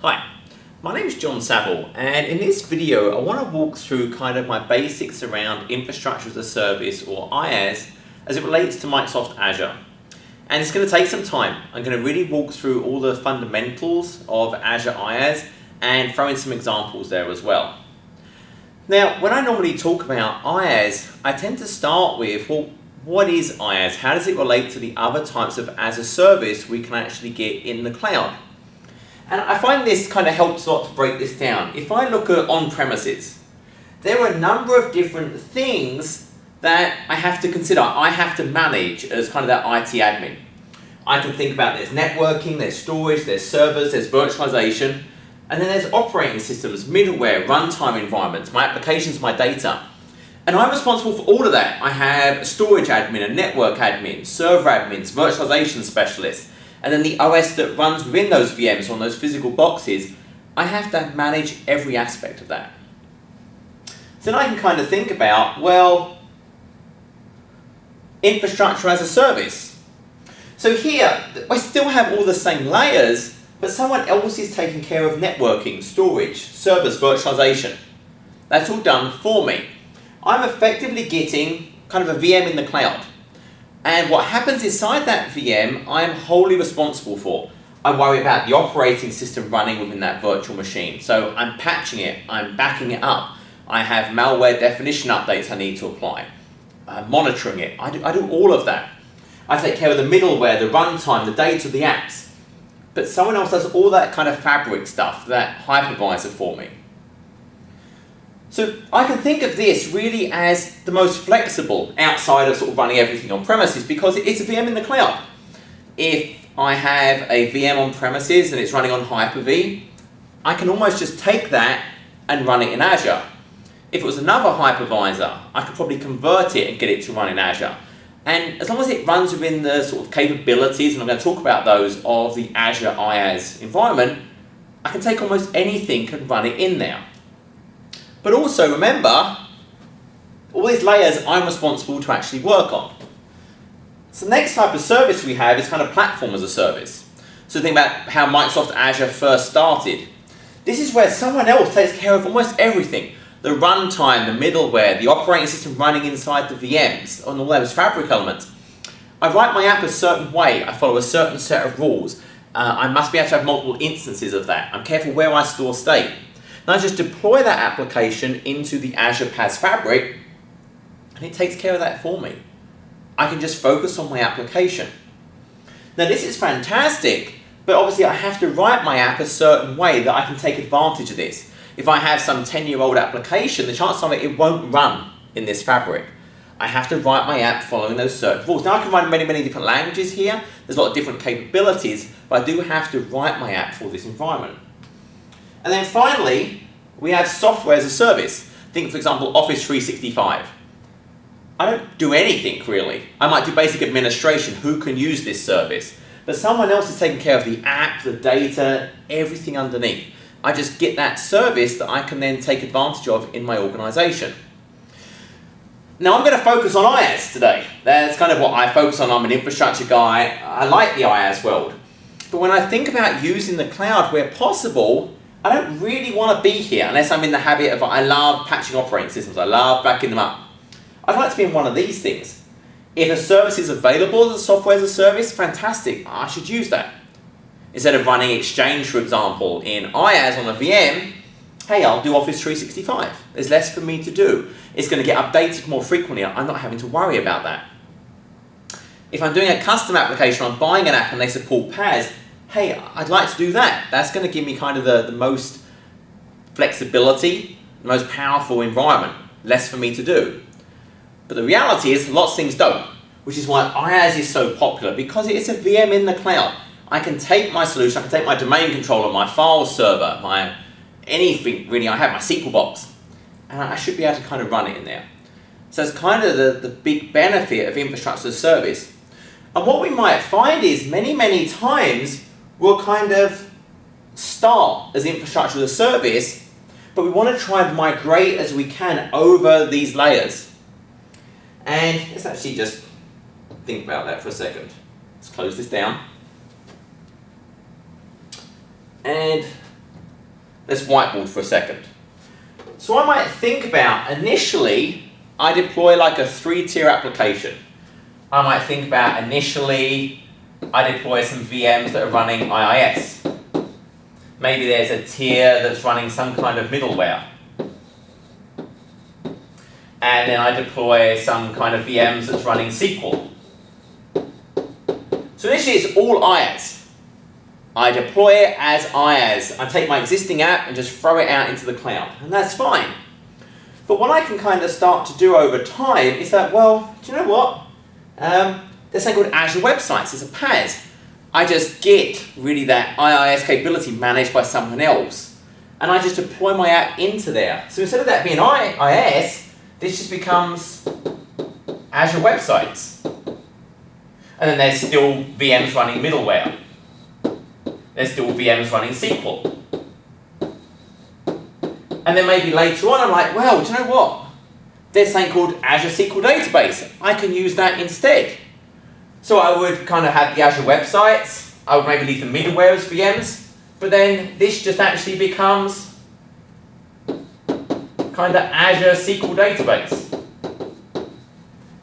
Hi, my name is John Saville, and in this video I want to walk through kind of my basics around infrastructure as a service, or IaaS, as it relates to Microsoft Azure. And it's going to take some time. I'm going to really walk through all the fundamentals of Azure IaaS and throw in some examples there as well. Now, when I normally talk about IaaS, I tend to start with, well, what is IaaS? How does it relate to the other types of as a service we can actually get in the cloud? And I find this kind of helps a lot to break this down. If I look at on-premises, there are a number of different things that I have to consider, I have to manage as kind of that IT admin. I can think about there's networking, there's storage, there's servers, there's virtualization, and then there's operating systems, middleware, runtime environments, my applications, my data. And I'm responsible for all of that. I have a storage admin, a network admin, server admins, virtualization specialists, and then the OS that runs within those VMs on those physical boxes. I have to manage every aspect of that. So then I can kind of think about, well, infrastructure as a service. So here, I still have all the same layers, but someone else is taking care of networking, storage, servers, virtualization. That's all done for me. I'm effectively getting kind of a VM in the cloud. And what happens inside that VM, I am wholly responsible for. I worry about the operating system running within that virtual machine. So I'm patching it, I'm backing it up. I have malware definition updates I need to apply. I'm monitoring it. I do all of that. I take care of the middleware, the runtime, the data, the apps. But someone else does all that kind of fabric stuff, that hypervisor for me. So I can think of this really as the most flexible outside of sort of running everything on premises, because it's a VM in the cloud. If I have a VM on premises and it's running on Hyper-V, I can almost just take that and run it in Azure. If it was another hypervisor, I could probably convert it and get it to run in Azure. And as long as it runs within the sort of capabilities, and I'm going to talk about those, of the Azure IaaS environment, I can take almost anything and run it in there. But also remember, all these layers I'm responsible to actually work on. So the next type of service we have is kind of platform as a service. So think about how Microsoft Azure first started. This is where someone else takes care of almost everything. The runtime, the middleware, the operating system running inside the VMs, and all those fabric elements. I write my app a certain way, I follow a certain set of rules. I must be able to have multiple instances of that. I'm careful where I store state. And I just deploy that application into the Azure PaaS fabric, and it takes care of that for me. I can just focus on my application. Now this is fantastic, but obviously I have to write my app a certain way that I can take advantage of this. If I have some 10-year-old application, the chances are it won't run in this fabric. I have to write my app following those certain rules. Now I can run many different languages here, there's a lot of different capabilities, but I do have to write my app for this environment. And then finally, we have software as a service. Think, for example, Office 365. I don't do anything really. I might do basic administration, who can use this service. But someone else is taking care of the app, the data, everything underneath. I just get that service that I can then take advantage of in my organization. Now I'm going to focus on IaaS today. That's kind of what I focus on. I'm an infrastructure guy. I like the IaaS world. But when I think about using the cloud where possible, I don't really want to be here unless I'm in the habit of, I love patching operating systems, I love backing them up. I'd like to be in one of these things. If a service is available as a software as a service, fantastic, I should use that. Instead of running Exchange, for example, in IaaS on a VM, hey, I'll do Office 365. There's less for me to do. It's going to get updated more frequently. I'm not having to worry about that. If I'm doing a custom application, I'm buying an app and they support PaaS, hey, I'd like to do that. That's going to give me kind of the most flexibility, the most powerful environment, less for me to do. But the reality is lots of things don't, which is why IaaS is so popular, because it's a VM in the cloud. I can take my solution, I can take my domain controller, my file server, my anything really I have, my SQL box, and I should be able to kind of run it in there. So it's kind of the big benefit of infrastructure as a service. And what we might find is many times we'll kind of start as infrastructure as a service, but we want to try and migrate as we can over these layers. And let's actually just think about that for a second. Let's close this down. And let's whiteboard for a second. So I might think about, initially, I deploy like a 3-tier application. I might think about, initially, I deploy some VMs that are running IaaS. Maybe there's a tier that's running some kind of middleware. And then I deploy some kind of VMs that's running SQL. So initially it's all IaaS. I deploy it as IaaS. I take my existing app and just throw it out into the cloud. And that's fine. But what I can kind of start to do over time is that, well, do you know what? There's something called Azure Websites. It's a PaaS. I just get really that IaaS capability managed by someone else. And I just deploy my app into there. So instead of that being IaaS, this just becomes Azure Websites. And then there's still VMs running middleware. There's still VMs running SQL. And then maybe later on I'm like, well, do you know what? There's something called Azure SQL Database. I can use that instead. So I would kind of have the Azure Websites. I would maybe leave the middleware as VMs. But then this just actually becomes kind of Azure SQL Database.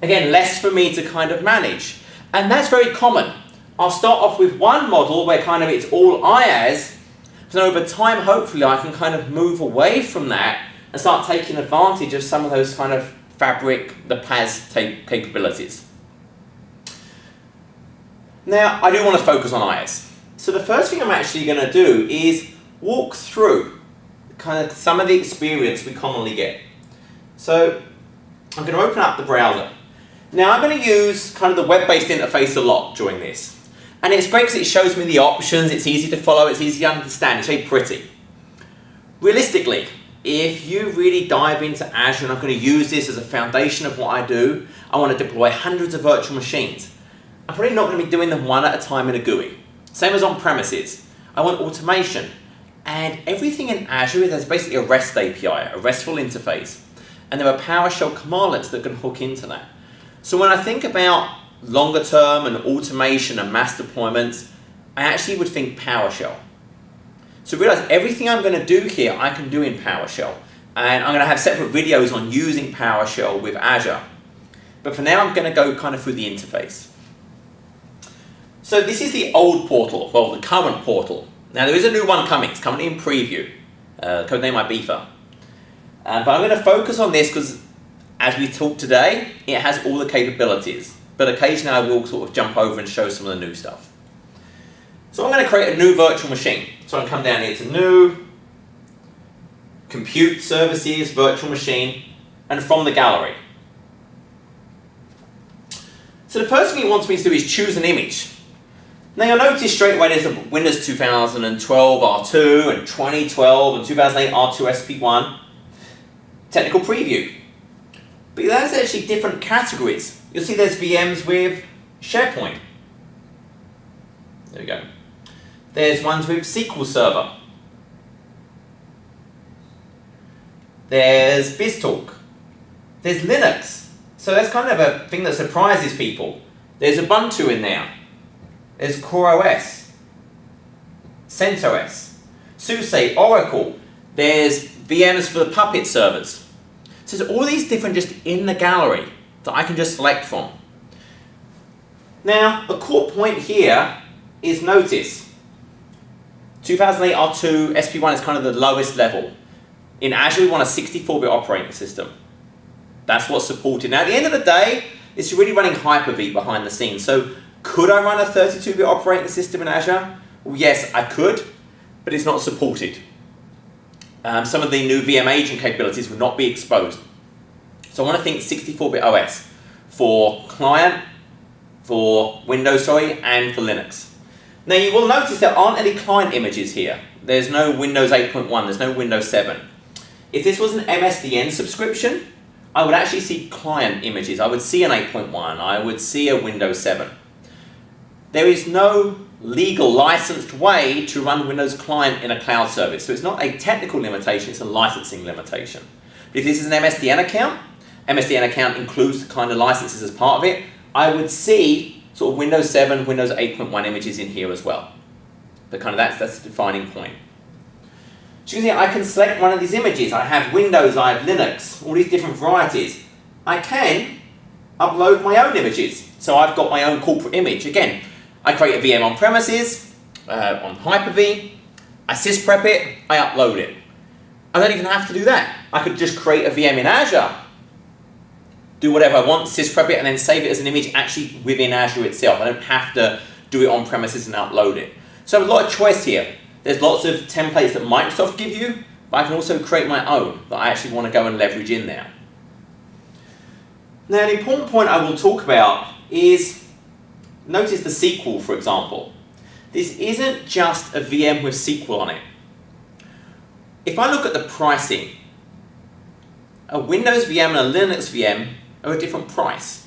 Again, less for me to kind of manage. And that's very common. I'll start off with one model where kind of it's all IaaS, but over time, hopefully, I can kind of move away from that and start taking advantage of some of those kind of fabric, the PaaS capabilities. Now, I do want to focus on IaaS. So the first thing I'm actually going to do is walk through kind of some of the experience we commonly get. So I'm going to open up the browser. Now I'm going to use kind of the web-based interface a lot during this. And it's great because it shows me the options, it's easy to follow, it's easy to understand, it's very pretty. Realistically, if you really dive into Azure and I'm going to use this as a foundation of what I do, I want to deploy hundreds of virtual machines. I'm probably not going to be doing them one at a time in a GUI. Same as on premises. I want automation. And everything in Azure is basically a REST API, a RESTful interface. And there are PowerShell commandlets that can hook into that. So when I think about longer term and automation and mass deployments, I actually would think PowerShell. So realize everything I'm going to do here, I can do in PowerShell. And I'm going to have separate videos on using PowerShell with Azure. But for now, I'm going to go kind of through the interface. So this is the old portal, well, the current portal. Now there is a new one coming, it's currently in preview, codename Ibiza. But I'm going to focus on this because as we talk today, it has all the capabilities. But occasionally I will sort of jump over and show some of the new stuff. So I'm going to create a new virtual machine. So I can come down here to New, Compute Services, Virtual Machine, and from the gallery. So the first thing it wants me to do is choose an image. Now you'll notice straight away there's a Windows 2012 R2 and 2012 and 2008 R2 SP1 technical preview. But there's actually different categories. You'll see there's VMs with SharePoint. There we go. There's ones with SQL Server. There's BizTalk. There's Linux. So that's kind of a thing that surprises people. There's Ubuntu in there. There's CoreOS, CentOS, SUSE, Oracle. There's VMs for the Puppet servers. So there's all these different just in the gallery that I can just select from. Now, the core point here is notice 2008 R2 SP1 is kind of the lowest level. In Azure, we want a 64-bit operating system. That's what's supported. Now, at the end of the day, it's really running Hyper-V behind the scenes. So could I run a 32-bit operating system in Azure? Well, yes, I could, but it's not supported. Some of the new VM agent capabilities will not be exposed. So I want to think 64-bit OS for client, for Windows, and for Linux. Now you will notice there aren't any client images here. There's no Windows 8.1, there's no Windows 7. If this was an MSDN subscription, I would actually see client images. I would see an 8.1, I would see a Windows 7. There is no legal licensed way to run Windows client in a cloud service. So it's not a technical limitation, it's a licensing limitation. But if this is an MSDN account includes the kind of licenses as part of it, I would see sort of Windows 7, Windows 8.1 images in here as well. But kind of that's the defining point. So you can see I can select one of these images. I have Windows, I have Linux, all these different varieties. I can upload my own images. So I've got my own corporate image. Again, I create a VM on premises, on Hyper-V, I sysprep it, I upload it. I don't even have to do that. I could just create a VM in Azure, do whatever I want, sysprep it, and then save it as an image actually within Azure itself. I don't have to do it on premises and upload it. So I have a lot of choice here. There's lots of templates that Microsoft give you, but I can also create my own that I actually want to go and leverage in there. Now, an important point I will talk about is, notice the SQL, for example. This isn't just a VM with SQL on it. If I look at the pricing, a Windows VM and a Linux VM are a different price.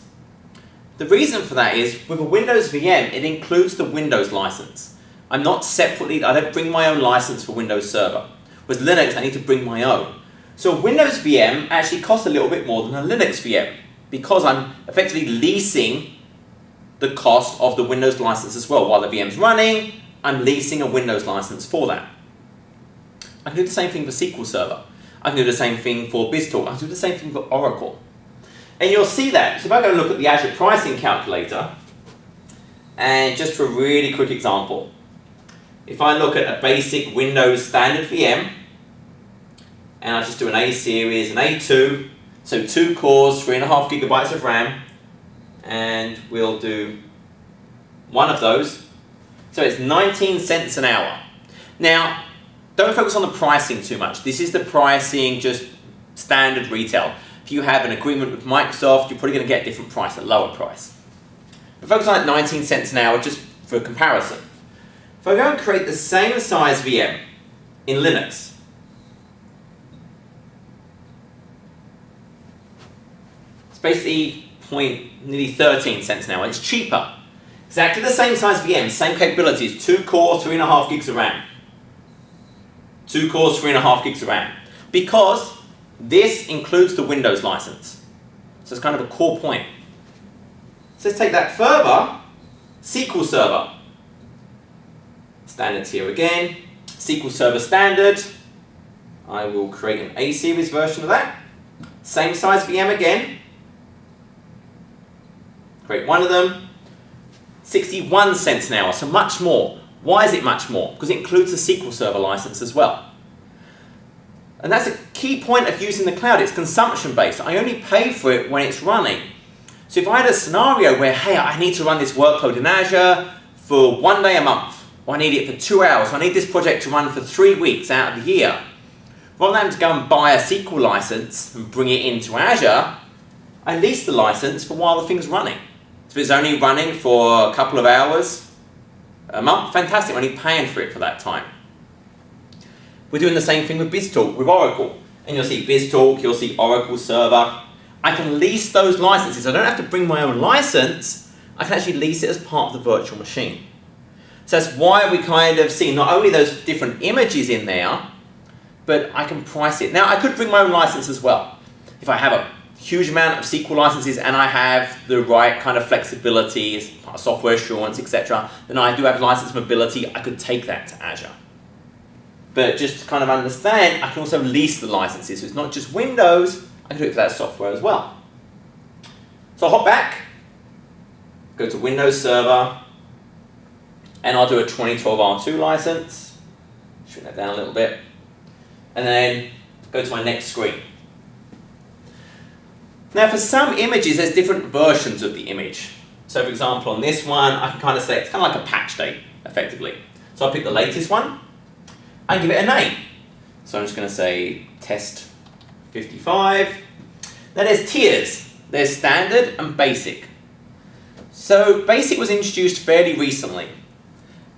The reason for that is, with a Windows VM, it includes the Windows license. I don't bring my own license for Windows Server. With Linux, I need to bring my own. So a Windows VM actually costs a little bit more than a Linux VM because I'm effectively leasing the cost of the Windows license as well. While the VM's running, I'm leasing a Windows license for that. I can do the same thing for SQL Server. I can do the same thing for BizTalk. I can do the same thing for Oracle. And you'll see that. So if I go and look at the Azure pricing calculator, and just for a really quick example, if I look at a basic Windows standard VM, and I just do an A series, an A2, so 2 cores, 3.5 gigabytes of RAM, and we'll do one of those. So it's 19 cents an hour. Now, don't focus on the pricing too much. This is the pricing, just standard retail. If you have an agreement with Microsoft, you're probably going to get a different price, a lower price. But focus on that 19 cents an hour just for comparison. If I go and create the same size VM in Linux, it's basically nearly 13 cents an hour. It's cheaper. Exactly the same size VM, same capabilities, 2 cores, 3.5 gigs of RAM. 2 cores, 3.5 gigs of RAM. Because this includes the Windows license. So it's kind of a core point. So let's take that further. SQL Server. Standards here again. SQL Server standard. I will create an A series version of that. Same size VM again. Create one of them. 61 cents an hour, so much more. Why is it much more? Because it includes the SQL Server license as well. And that's a key point of using the cloud. It's consumption based. I only pay for it when it's running. So if I had a scenario where, hey, I need to run this workload in Azure for 1 day a month, or I need it for 2 hours, or I need this project to run for 3 weeks out of the year, rather than to go and buy a SQL license and bring it into Azure, I lease the license for while the thing's running. So if it's only running for a couple of hours a month, fantastic, I'm only paying for it for that time. We're doing the same thing with BizTalk, with Oracle. And you'll see BizTalk, you'll see Oracle Server. I can lease those licenses. I don't have to bring my own license. I can actually lease it as part of the virtual machine. So that's why we kind of see not only those different images in there, but I can price it. Now, I could bring my own license as well. If I have a huge amount of SQL licenses and I have the right kind of flexibility, software assurance, etc., then I do have license mobility. I could take that to Azure. But just to kind of understand, I can also lease the licenses. So it's not just Windows, I can do it for that software as well. So I'll hop back, go to Windows Server, and I'll do a 2012 R2 license. Shrink that down a little bit. And then go to my next screen. Now for some images, there's different versions of the image. So for example, on this one, I can kind of say it's kind of like a patch date, effectively. So I'll pick the latest one and give it a name. So I'm just going to say test 55. Now there's tiers. There's standard and basic. So basic was introduced fairly recently.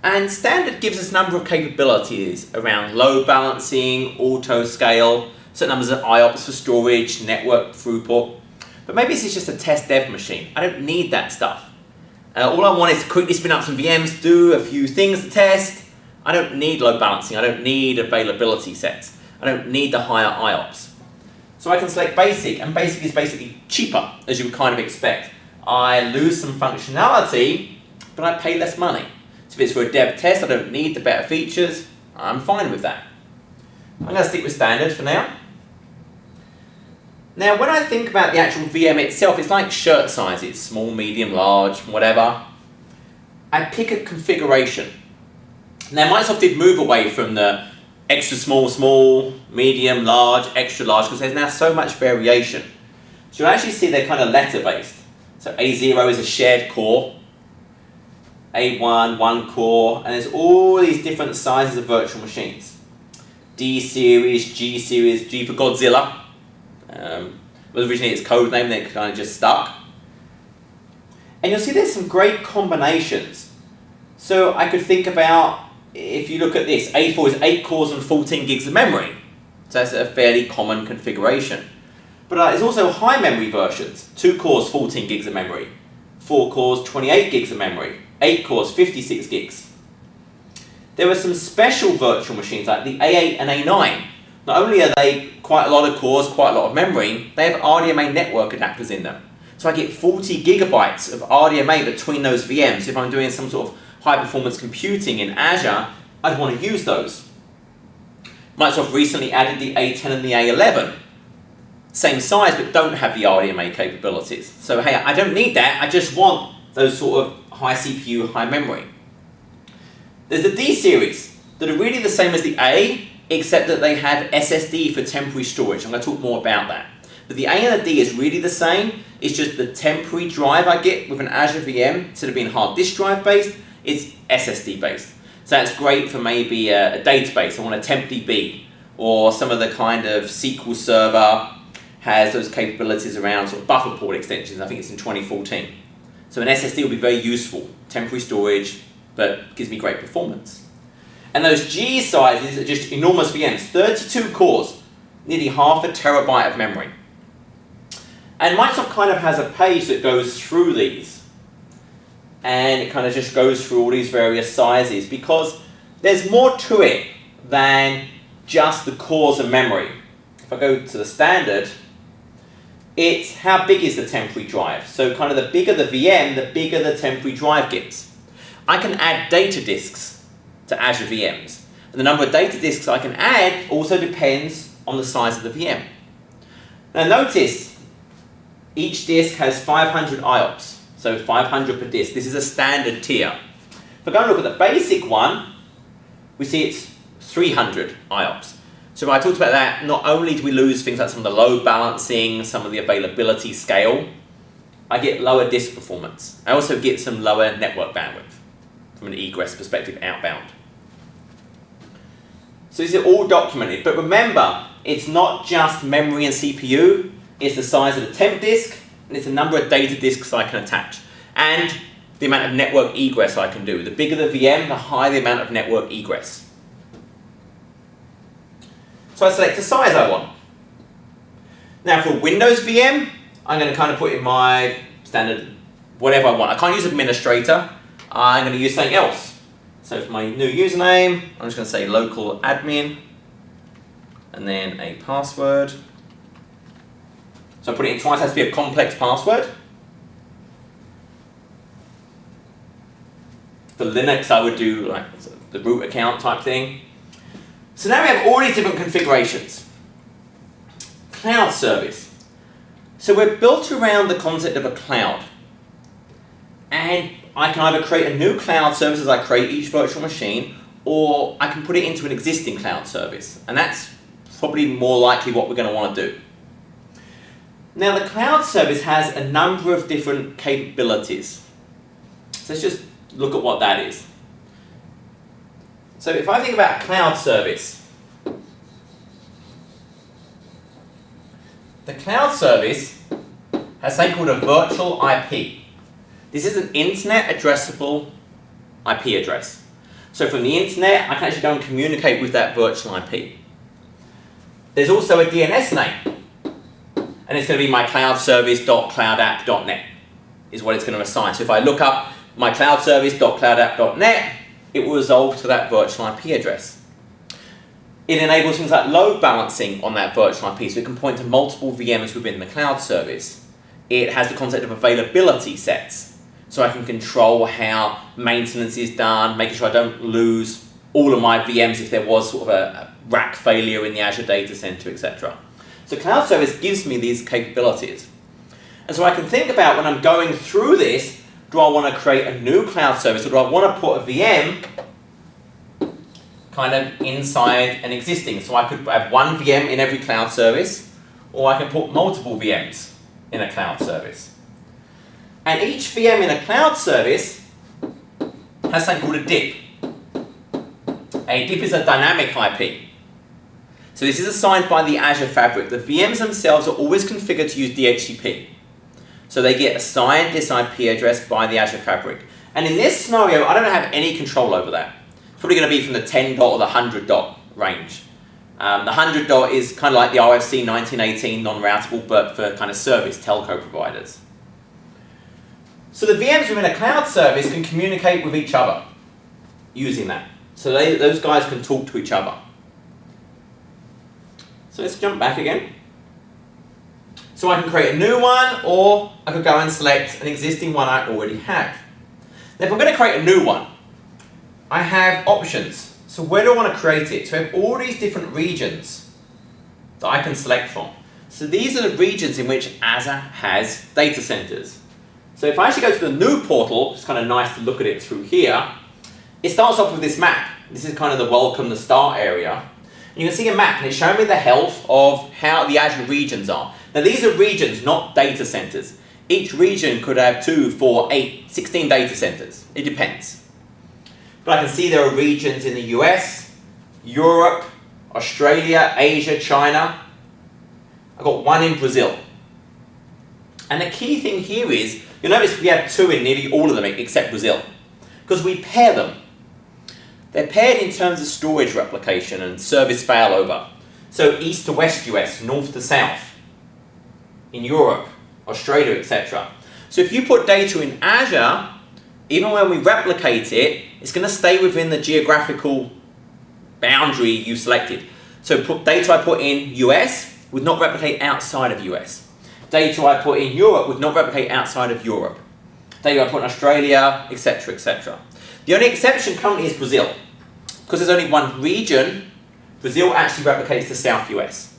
And standard gives us a number of capabilities around load balancing, auto scale, certain numbers of IOPS for storage, network throughput. But maybe this is just a test dev machine. I don't need that stuff. All I want is to quickly spin up some VMs, do a few things to test. I don't need load balancing. I don't need availability sets. I don't need the higher IOPS. So I can select basic, and basic is basically cheaper, as you would kind of expect. I lose some functionality, but I pay less money. So if it's for a dev test, I don't need the better features. I'm fine with that. I'm going to stick with standard for now. Now, when I think about the actual VM itself, it's like shirt sizes, small, medium, large, whatever. I pick a configuration. Now, Microsoft did move away from the extra small, small, medium, large, extra large, because there's now so much variation. So you'll actually see they're kind of letter-based. So A0 is a shared core, A1, one core, and there's all these different sizes of virtual machines. D series, G series, G for Godzilla. Was originally its code name, then it kind of just stuck. And you'll see there's some great combinations. So I could think about, if you look at this, A4 is 8 cores and 14 gigs of memory. So that's a fairly common configuration. But there's also high memory versions. 2 cores, 14 gigs of memory. 4 cores, 28 gigs of memory. 8 cores, 56 gigs. There were some special virtual machines like the A8 and A9. Not only are they quite a lot of cores, quite a lot of memory, they have RDMA network adapters in them. So I get 40 gigabytes of RDMA between those VMs. If I'm doing some sort of high performance computing in Azure, I'd want to use those. Microsoft recently added the A10 and the A11. Same size, but don't have the RDMA capabilities. So hey, I don't need that, I just want those sort of high CPU, high memory. There's the D series that are really the same as the A, except that they have SSD for temporary storage. I'm going to talk more about that. But the A and the D is really the same. It's just the temporary drive I get with an Azure VM, instead of being hard disk drive based, it's SSD based. So that's great for maybe a database. I want a TempDB, or some of the kind of SQL Server has those capabilities around sort of buffer port extensions. I think it's in 2014. So an SSD will be very useful, temporary storage, but gives me great performance. And those G sizes are just enormous VMs, 32 cores, nearly half a terabyte of memory. And Microsoft kind of has a page that goes through these. And it kind of just goes through all these various sizes, because there's more to it than just the cores of memory. If I go to the standard, it's how big is the temporary drive. So kind of the bigger the VM, the bigger the temporary drive gets. I can add data disks to Azure VMs. And the number of data disks I can add also depends on the size of the VM. Now notice, each disk has 500 IOPS, so 500 per disk. This is a standard tier. If I go and look at the basic one, we see it's 300 IOPS. So when I talked about that, not only do we lose things like some of the load balancing, some of the availability scale, I get lower disk performance. I also get some lower network bandwidth from an egress perspective outbound. So these are all documented, but remember, it's not just memory and CPU, it's the size of the temp disk, and it's the number of data disks I can attach, and the amount of network egress I can do. The bigger the VM, the higher the amount of network egress. So I select the size I want. Now for Windows VM, I'm going to kind of put in my standard, whatever I want. I can't use administrator, I'm going to use something else. So for my new username, I'm just going to say local admin, and then a password. So I put it in twice, it has to be a complex password. For Linux, I would do like the root account type thing. So now we have all these different configurations. Cloud service. So we're built around the concept of a cloud. And I can either create a new cloud service as I create each virtual machine, or I can put it into an existing cloud service. And that's probably more likely what we're going to want to do. Now the cloud service has a number of different capabilities. So let's just look at what that is. So if I think about cloud service, the cloud service has something called a virtual IP. This is an internet addressable IP address. So from the internet, I can actually go and communicate with that virtual IP. There's also a DNS name. And it's going to be my cloud service.cloudapp.net is what it's going to assign. So if I look up my cloud service.cloudapp.net, it will resolve to that virtual IP address. It enables things like load balancing on that virtual IP, so it can point to multiple VMs within the cloud service. It has the concept of availability sets, so I can control how maintenance is done, making sure I don't lose all of my VMs if there was sort of a rack failure in the Azure data center, etc. So cloud service gives me these capabilities. And so I can think about when I'm going through this, do I want to create a new cloud service, or do I want to put a VM kind of inside an existing? So I could have one VM in every cloud service, or I can put multiple VMs in a cloud service. And each VM in a cloud service has something called a DIP. A DIP is a dynamic IP. So this is assigned by the Azure Fabric. The VMs themselves are always configured to use DHCP. So they get assigned this IP address by the Azure Fabric. And in this scenario, I don't have any control over that. It's probably going to be from the 10 dot or the 100 dot range. The 100 dot is kind of like the RFC 1918 non-routable, but for kind of service telco providers. So the VMs within a cloud service can communicate with each other using that. So those guys can talk to each other. So let's jump back again. So I can create a new one, or I could go and select an existing one I already have. Now if I'm going to create a new one, I have options. So where do I want to create it? So I have all these different regions that I can select from. So these are the regions in which Azure has data centers. So if I actually go to the new portal, it's kind of nice to look at it through here, it starts off with this map. This is kind of the welcome, the start area. And you can see a map, and it's showing me the health of how the Azure regions are. Now these are regions, not data centers. Each region could have 2, 4, 8, 16 data centers. It depends. But I can see there are regions in the US, Europe, Australia, Asia, China. I've got one in Brazil. And the key thing here is, you'll notice we have 2 in nearly all of them except Brazil. Because we pair them. They're paired in terms of storage replication and service failover. So east to west US, north to south, in Europe, Australia, etc. So if you put data in Azure, even when we replicate it, it's going to stay within the geographical boundary you selected. So data I put in US would not replicate outside of US. Data I put in Europe would not replicate outside of Europe. Data I put in Australia, etc., etc. The only exception currently is Brazil. Because there's only one region, Brazil actually replicates the South US.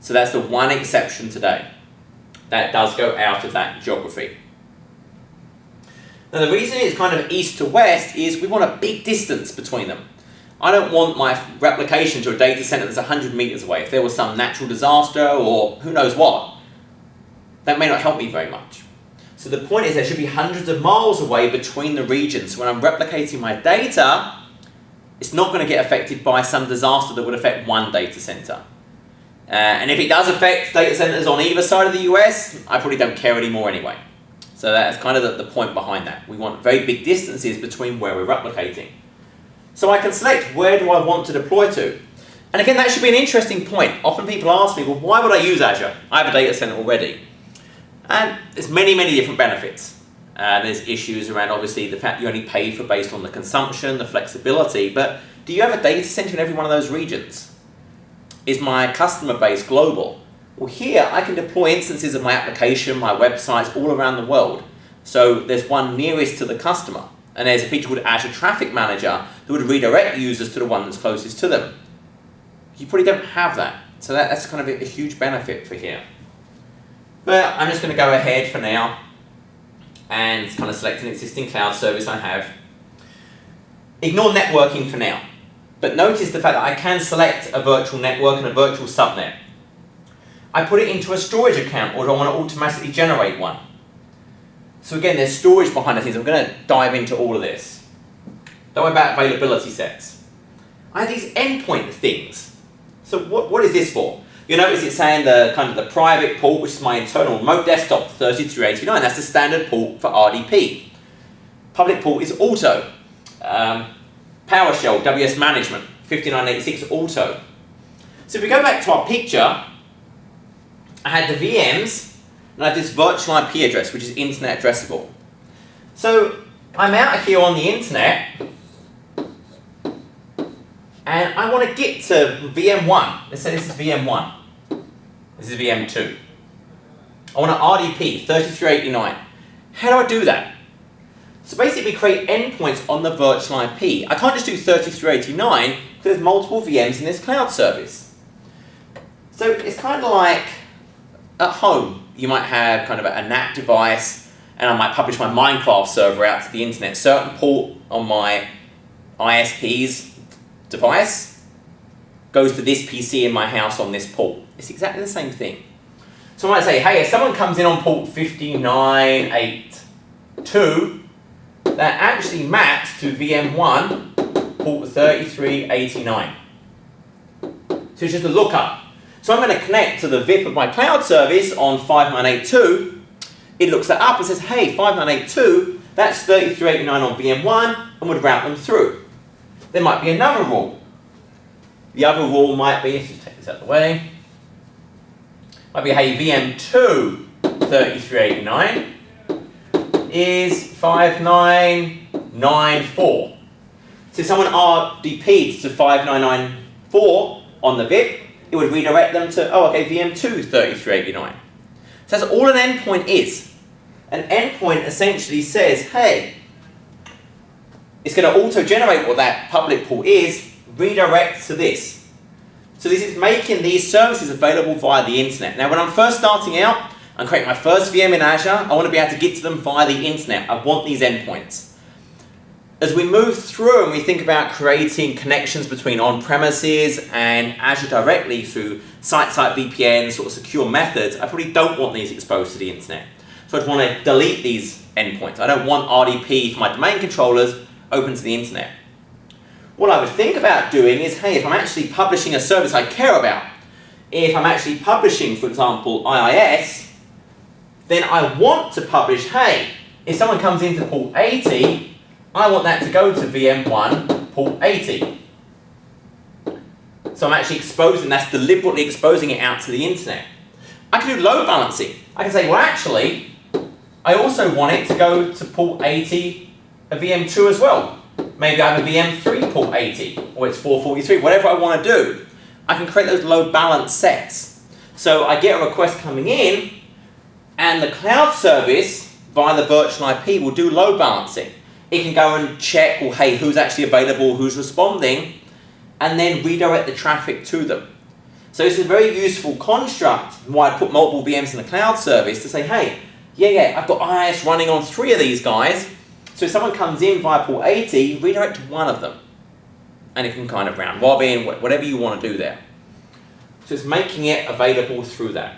So that's the one exception today. That does go out of that geography. Now the reason it's kind of east to west is we want a big distance between them. I don't want my replication to a data center that's 100 meters away. If there was some natural disaster or who knows what, that may not help me very much. So the point is there should be hundreds of miles away between the regions. So when I'm replicating my data, it's not going to get affected by some disaster that would affect one data center. And if it does affect data centers on either side of the US, I probably don't care anymore anyway. So that's kind of the point behind that. We want very big distances between where we're replicating. So I can select where do I want to deploy to. And again, that should be an interesting point. Often people ask me, well, why would I use Azure? I have a data center already. And there's many, many different benefits. There's issues around, obviously, the fact you only pay for based on the consumption, the flexibility, but do you have a data center in every one of those regions? Is my customer base global? Well, here I can deploy instances of my application, my websites all around the world. So there's one nearest to the customer, and there's a feature called Azure Traffic Manager that would redirect users to the one that's closest to them. You probably don't have that, so that's kind of a huge benefit for here. But I'm just going to go ahead for now and kind of select an existing cloud service I have. Ignore networking for now, but notice the fact that I can select a virtual network and a virtual subnet. I put it into a storage account, or do I want to automatically generate one? So again, there's storage behind the scenes. I'm going to dive into all of this. Don't worry about availability sets. I have these endpoint things. So what is this for? You'll notice it's saying the kind of the private port, which is my internal remote desktop 3389. That's the standard port for RDP. Public port is auto. PowerShell, WS Management, 5986 auto. So if we go back to our picture, I had the VMs, and I have this virtual IP address, which is internet addressable. So I'm out here on the internet, and I want to get to VM1. Let's say this is VM1. This is VM2. I want an RDP, 3389. How do I do that? So basically we create endpoints on the virtual IP. I can't just do 3389 because there's multiple VMs in this cloud service. So it's kind of like at home, you might have kind of a NAT device, and I might publish my Minecraft server out to the internet. Certain port on my ISP's device goes to this PC in my house on this port. It's exactly the same thing. So I might say, hey, if someone comes in on port 5982, that actually maps to VM1, port 3389. So it's just a lookup. So I'm going to connect to the VIP of my cloud service on 5982. It looks that up and says, hey, 5982, that's 3389 on VM1, and would route them through. There might be another rule. The other rule might be, let's just take this out of the way, might be, hey, VM2 3389 is 5994. So if someone RDP'd to 5994 on the VIP, it would redirect them to, oh, okay, VM2 3389. So that's all an endpoint is. An endpoint essentially says, hey, it's going to auto-generate what that public port is, redirect to this. So this is making these services available via the internet. Now when I'm first starting out, I'm creating my first VM in Azure, I want to be able to get to them via the internet. I want these endpoints. As we move through and we think about creating connections between on-premises and Azure directly through site-side VPN, sort of secure methods, I probably don't want these exposed to the internet. So I'd want to delete these endpoints. I don't want RDP for my domain controllers open to the internet. What I would think about doing is, hey, if I'm actually publishing a service I care about, if I'm actually publishing, for example, IaaS, then I want to publish, hey, if someone comes into port 80, I want that to go to VM1 port 80. So I'm actually exposing, that's deliberately exposing it out to the internet. I can do load balancing. I can say, well actually, I also want it to go to port 80 a VM2 as well. Maybe I have a VM3 port 80, or it's 443, whatever I want to do. I can create those load balance sets. So I get a request coming in, and the cloud service, via the virtual IP, will do load balancing. It can go and check, well, hey, who's actually available, who's responding, and then redirect the traffic to them. So it's a very useful construct why I put multiple VMs in the cloud service to say, hey, yeah, I've got IaaS running on 3 of these guys. So if someone comes in via port 80, redirect to one of them. And it can kind of round robin, whatever you want to do there. So it's making it available through that.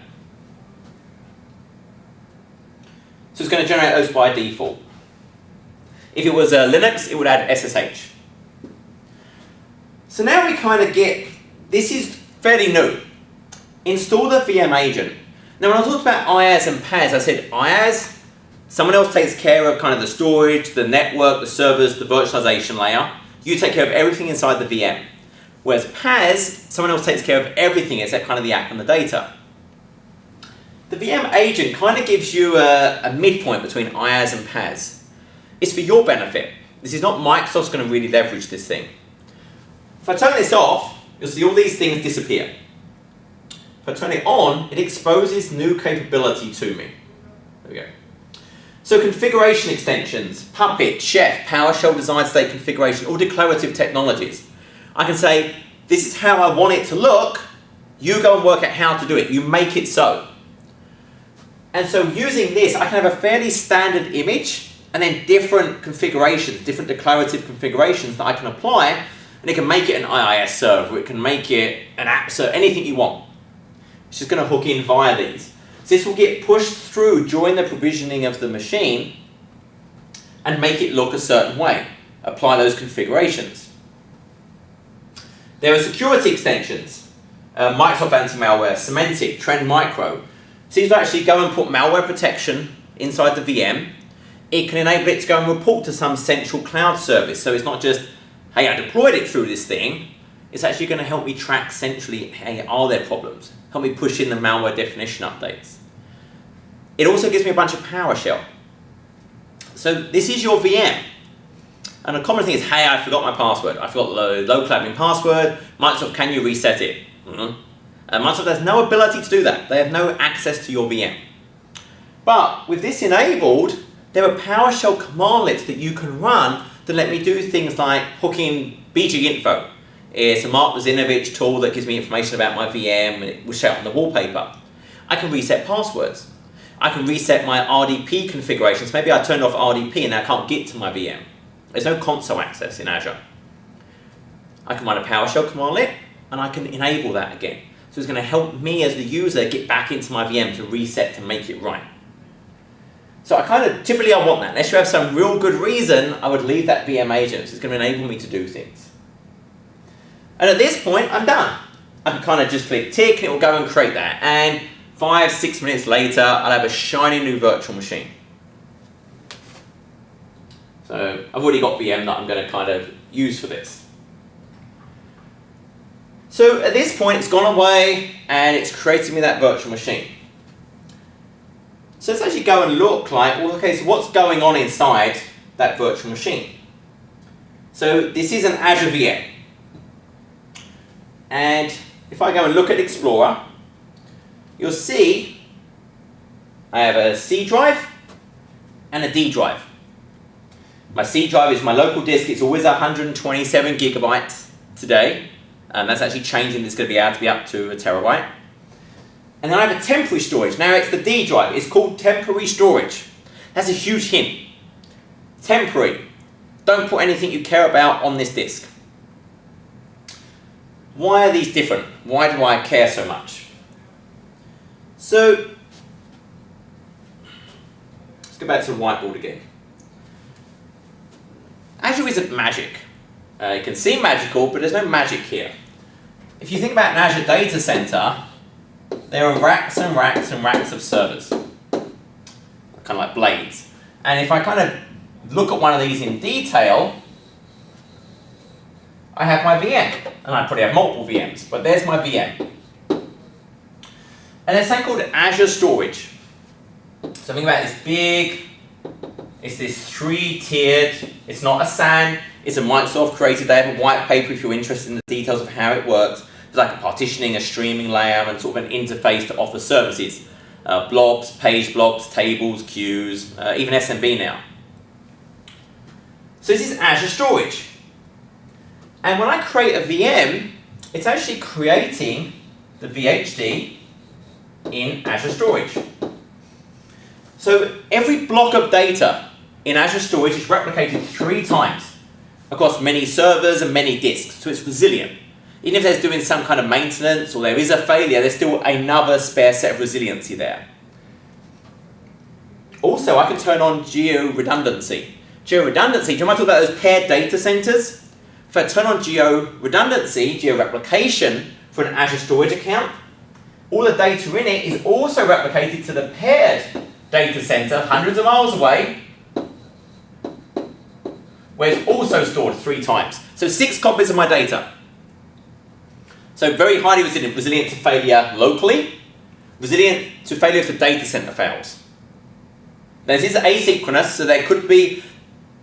So it's going to generate those by default. If it was Linux, it would add SSH. So now we kind of get, this is fairly new. Install the VM agent. Now when I talked about IaaS and PaaS, I said IaaS, someone else takes care of kind of the storage, the network, the servers, the virtualization layer. You take care of everything inside the VM. Whereas PaaS, someone else takes care of everything except kind of the app and the data. The VM agent kind of gives you a midpoint between IaaS and PaaS. It's for your benefit. This is not Microsoft's going to really leverage this thing. If I turn this off, you'll see all these things disappear. If I turn it on, it exposes new capability to me. There we go. So configuration extensions, Puppet, Chef, PowerShell design state configuration, all declarative technologies. I can say, this is how I want it to look. You go and work out how to do it. You make it so. And so using this, I can have a fairly standard image and then different configurations, different declarative configurations that I can apply, and it can make it an IaaS server, it can make it an app server, anything you want. It's just going to hook in via these. So this will get pushed through during the provisioning of the machine and make it look a certain way. Apply those configurations. There are security extensions. Microsoft Anti-Malware, Symantec, Trend Micro. So these will actually go and put malware protection inside the VM. It can enable it to go and report to some central cloud service. So it's not just, hey, I deployed it through this thing. It's actually going to help me track centrally, hey, are there problems? Help me push in the malware definition updates. It also gives me a bunch of PowerShell. So this is your VM. And a common thing is, hey, I forgot my password. I forgot the local admin password. Microsoft, can you reset it? Microsoft has no ability to do that. They have no access to your VM. But with this enabled, there are PowerShell commandlets that you can run that let me do things like hooking BG Info. It's a Mark Lazinovich tool that gives me information about my VM and it will show up on the wallpaper. I can reset passwords. I can reset my RDP configurations. Maybe I turned off RDP and I can't get to my VM. There's no console access in Azure. I can run a PowerShell commandlet and I can enable that again. So it's going to help me as the user get back into my VM to reset to make it right. So typically I want that. Unless you have some real good reason, I would leave that VM agent. So it's going to enable me to do things. And at this point, I'm done. I can kind of just click tick and it will go and create that. And 5-6 minutes later, I'll have a shiny new virtual machine. So I've already got VM that I'm going to kind of use for this. So at this point, it's gone away and it's created me that virtual machine. So let's actually go and look like, well, okay, so what's going on inside that virtual machine? So this is an Azure VM. And if I go and look at Explorer, you'll see I have a C drive and a D drive. My C drive is my local disk. It's always 127 gigabytes today. And that's actually changing. It's going to be able to be up to a terabyte. And then I have a temporary storage. Now it's the D drive. It's called temporary storage. That's a huge hint. Temporary. Don't put anything you care about on this disk. Why are these different? Why do I care so much? So, let's go back to the whiteboard again. Azure isn't magic. It can seem magical, but there's no magic here. If you think about an Azure data center, there are racks and racks and racks of servers, kind of like blades. And if I kind of look at one of these in detail, I have my VM, and I probably have multiple VMs, but there's my VM. And there's something called Azure Storage. So think about this big, it's this 3-tiered, it's not a SAN, it's a Microsoft created, they have a white paper if you're interested in the details of how it works. It's like a partitioning, a streaming layer, and sort of an interface to offer services. Blobs, page blobs, tables, queues, even SMB now. So this is Azure Storage. And when I create a VM, it's actually creating the VHD in Azure Storage. So every block of data in Azure Storage is replicated 3 times across many servers and many disks, so it's resilient. Even if there's doing some kind of maintenance or there is a failure, there's still another spare set of resiliency there. Also, I can turn on geo-redundancy. Geo-redundancy, do you mind talking about those paired data centers? If I turn on geo-redundancy, geo-replication for an Azure Storage account, all the data in it is also replicated to the paired data center hundreds of miles away, where it's also stored 3 times. So 6 copies of my data. So very highly resilient, resilient to failure locally, resilient to failure if the data center fails. Now this is asynchronous, so there could be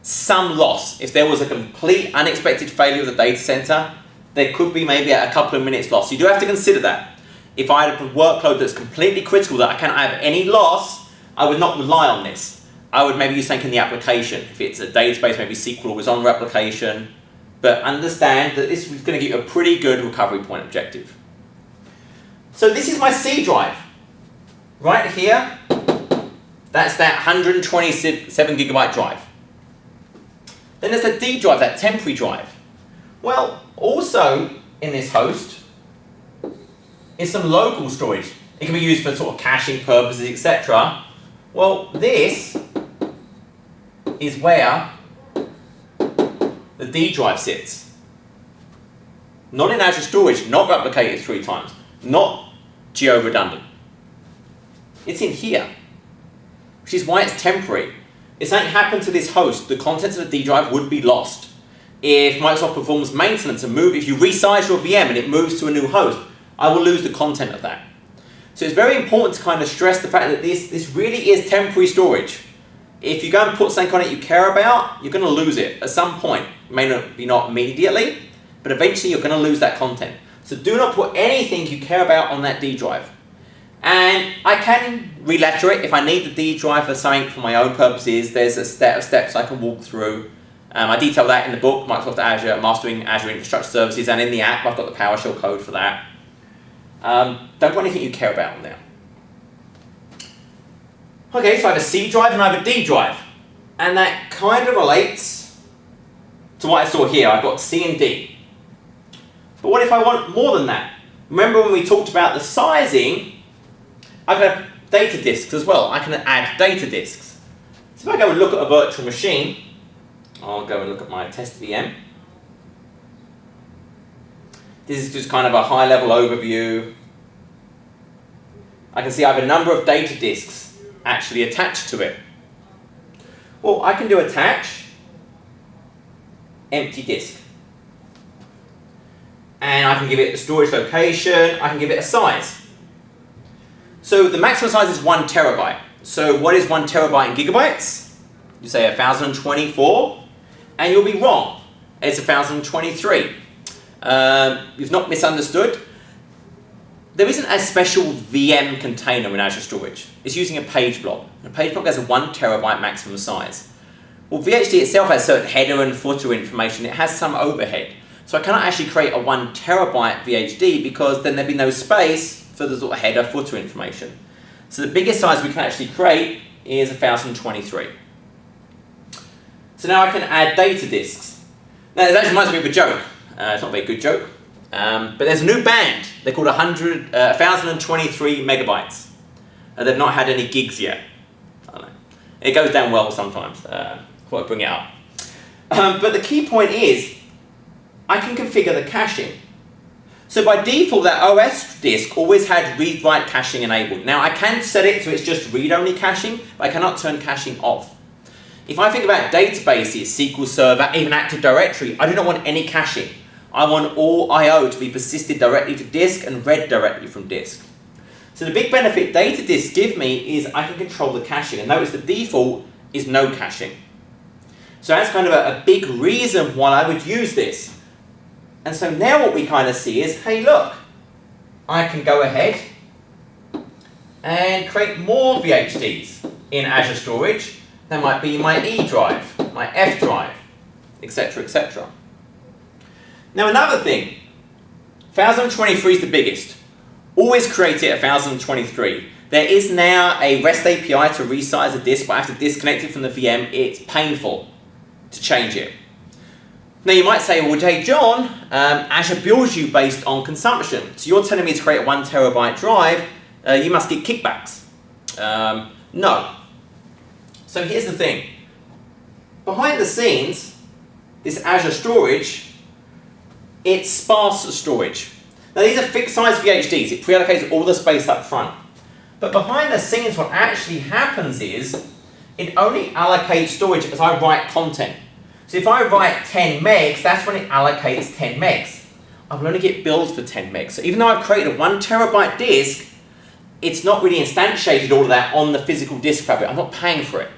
some loss. If there was a complete unexpected failure of the data center, there could be maybe a couple of minutes loss. You do have to consider that. If I had a workload that's completely critical that I cannot have any loss, I would not rely on this. I would maybe use something in the application. If it's a database, maybe SQL was on replication. But understand that this is going to give you a pretty good recovery point objective. So this is my C drive. Right here, that's that 127 gigabyte drive. Then there's the D drive, that temporary drive. Well, also in this host is some local storage. It can be used for sort of caching purposes, etc. Well, this is where the D drive sits. Not in Azure Storage, not replicated 3 times, not geo-redundant. It's in here, which is why it's temporary. If something happened to this host, the contents of the D drive would be lost. If Microsoft performs maintenance and if you resize your VM and it moves to a new host, I will lose the content of that. So it's very important to kind of stress the fact that this really is temporary storage. If you go and put something on it you care about, you're going to lose it at some point. It may not be not immediately, but eventually you're going to lose that content. So do not put anything you care about on that D drive. And I can re-letter it if I need the D drive for something for my own purposes. There's a set of steps I can walk through. I detail that in the book, Microsoft Azure, Mastering Azure Infrastructure Services, and in the app I've got the PowerShell code for that. Don't put anything you care about on there. Okay, so I have a C drive and I have a D drive. And that kind of relates to what I saw here. I've got C and D. But what if I want more than that? Remember when we talked about the sizing, I can have data disks as well. I can add data disks. So if I go and look at a virtual machine, I'll go and look at my test VM. This is just kind of a high-level overview. I can see I have a number of data disks actually attached to it. Well, I can do attach, empty disk. And I can give it a storage location, I can give it a size. So the maximum size is 1 terabyte. So what is 1 terabyte in gigabytes? You say 1024, and you'll be wrong. It's 1023. You've not misunderstood. There isn't a special VM container in Azure Storage. It's using a page block. A page block has a 1 terabyte maximum size. Well, VHD itself has certain header and footer information. It has some overhead. So I cannot actually create a 1 terabyte VHD because then there'd be no space for the sort of header footer information. So the biggest size we can actually create is 1023. So now I can add data disks. Now this actually reminds me of a joke. It's not a very good joke. But there's a new band. They're called 1023 megabytes. They've not had any gigs yet. I don't know. It goes down well sometimes. Thought I'd bring it up. But the key point is, I can configure the caching. So by default, that OS disk always had read-write caching enabled. Now I can set it so it's just read-only caching, but I cannot turn caching off. If I think about databases, SQL Server, even Active Directory, I do not want any caching. I want all I/O to be persisted directly to disk and read directly from disk. So the big benefit data disks give me is I can control the caching. And notice the default is no caching. So that's kind of a big reason why I would use this. And so now what we kind of see is, hey look, I can go ahead and create more VHDs in Azure Storage. That might be my E drive, my F drive, etc., etc. Now another thing, 1023 is the biggest. Always create it at 1023. There is now a REST API to resize a disk, but I have to disconnect it from the VM. It's painful to change it. Now you might say, well, hey John, Azure bills you based on consumption. So you're telling me to create a 1 terabyte drive, you must get kickbacks. No. So here's the thing. Behind the scenes, this Azure storage, it's sparse storage. Now these are fixed size VHDs. It pre-allocates all the space up front. But behind the scenes, what actually happens is, it only allocates storage as I write content. So if I write 10 megs, that's when it allocates 10 megs. I will only get billed for 10 megs. So even though I've created a 1 terabyte disk, it's not really instantiated all of that on the physical disk fabric. I'm not paying for it.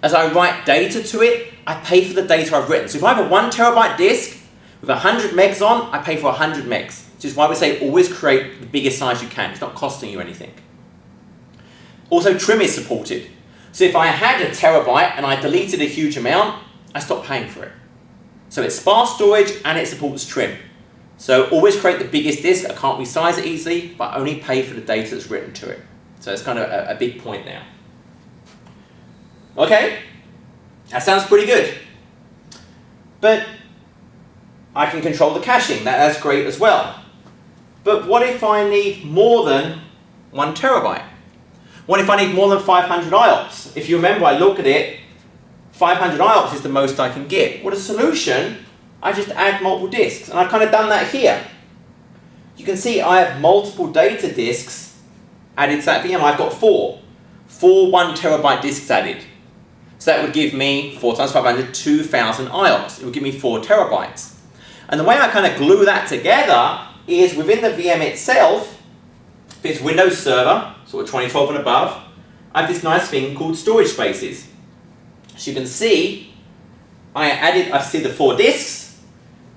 As I write data to it, I pay for the data I've written. So if I have a 1 terabyte disk with 100 megs on, I pay for 100 megs. Which is why we say always create the biggest size you can. It's not costing you anything. Also, trim is supported. So if I had a terabyte and I deleted a huge amount, I stopped paying for it. So it's sparse storage and it supports trim. So always create the biggest disk. I can't resize it easily, but only pay for the data that's written to it. So it's kind of a big point now. Okay, that sounds pretty good. But I can control the caching. That's great as well. But what if I need more than 1 terabyte? What if I need more than 500 IOPS? If you remember, I look at it, 500 IOPS is the most I can get. Well, the solution, I just add multiple disks. And I've kind of done that here. You can see I have multiple data disks added to that VM. I've got 4 1 terabyte disks added. So that would give me 4 times 500, 2,000 IOPS. It would give me 4 terabytes. And the way I kind of glue that together is within the VM itself, if it's Windows Server, sort of 2012 and above, I have this nice thing called storage spaces. So you can see, I see the 4 disks,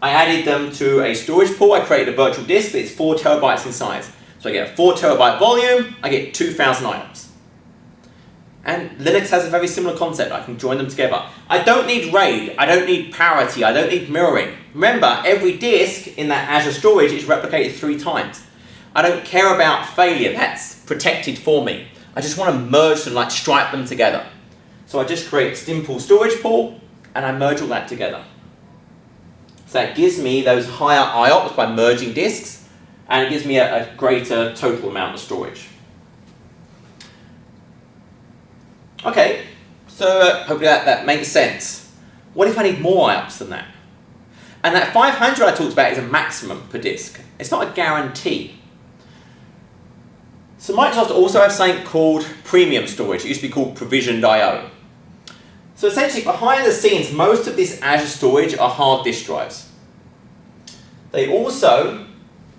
I added them to a storage pool, I created a virtual disk that's 4 terabytes in size. So I get a 4 terabyte volume, I get 2,000 IOPS. And Linux has a very similar concept. I can join them together. I don't need RAID, I don't need parity, I don't need mirroring. Remember, every disk in that Azure storage is replicated 3 times. I don't care about failure, that's protected for me. I just want to merge them, like stripe them together. So I just create a simple storage pool and I merge all that together. So that gives me those higher IOPS by merging disks, and it gives me a greater total amount of storage. Okay, so hopefully that makes sense. What if I need more IOPS than that? And that 500 I talked about is a maximum per disk. It's not a guarantee. So Microsoft also have something called premium storage. It used to be called provisioned I/O. So essentially, behind the scenes, most of this Azure storage are hard disk drives. They also,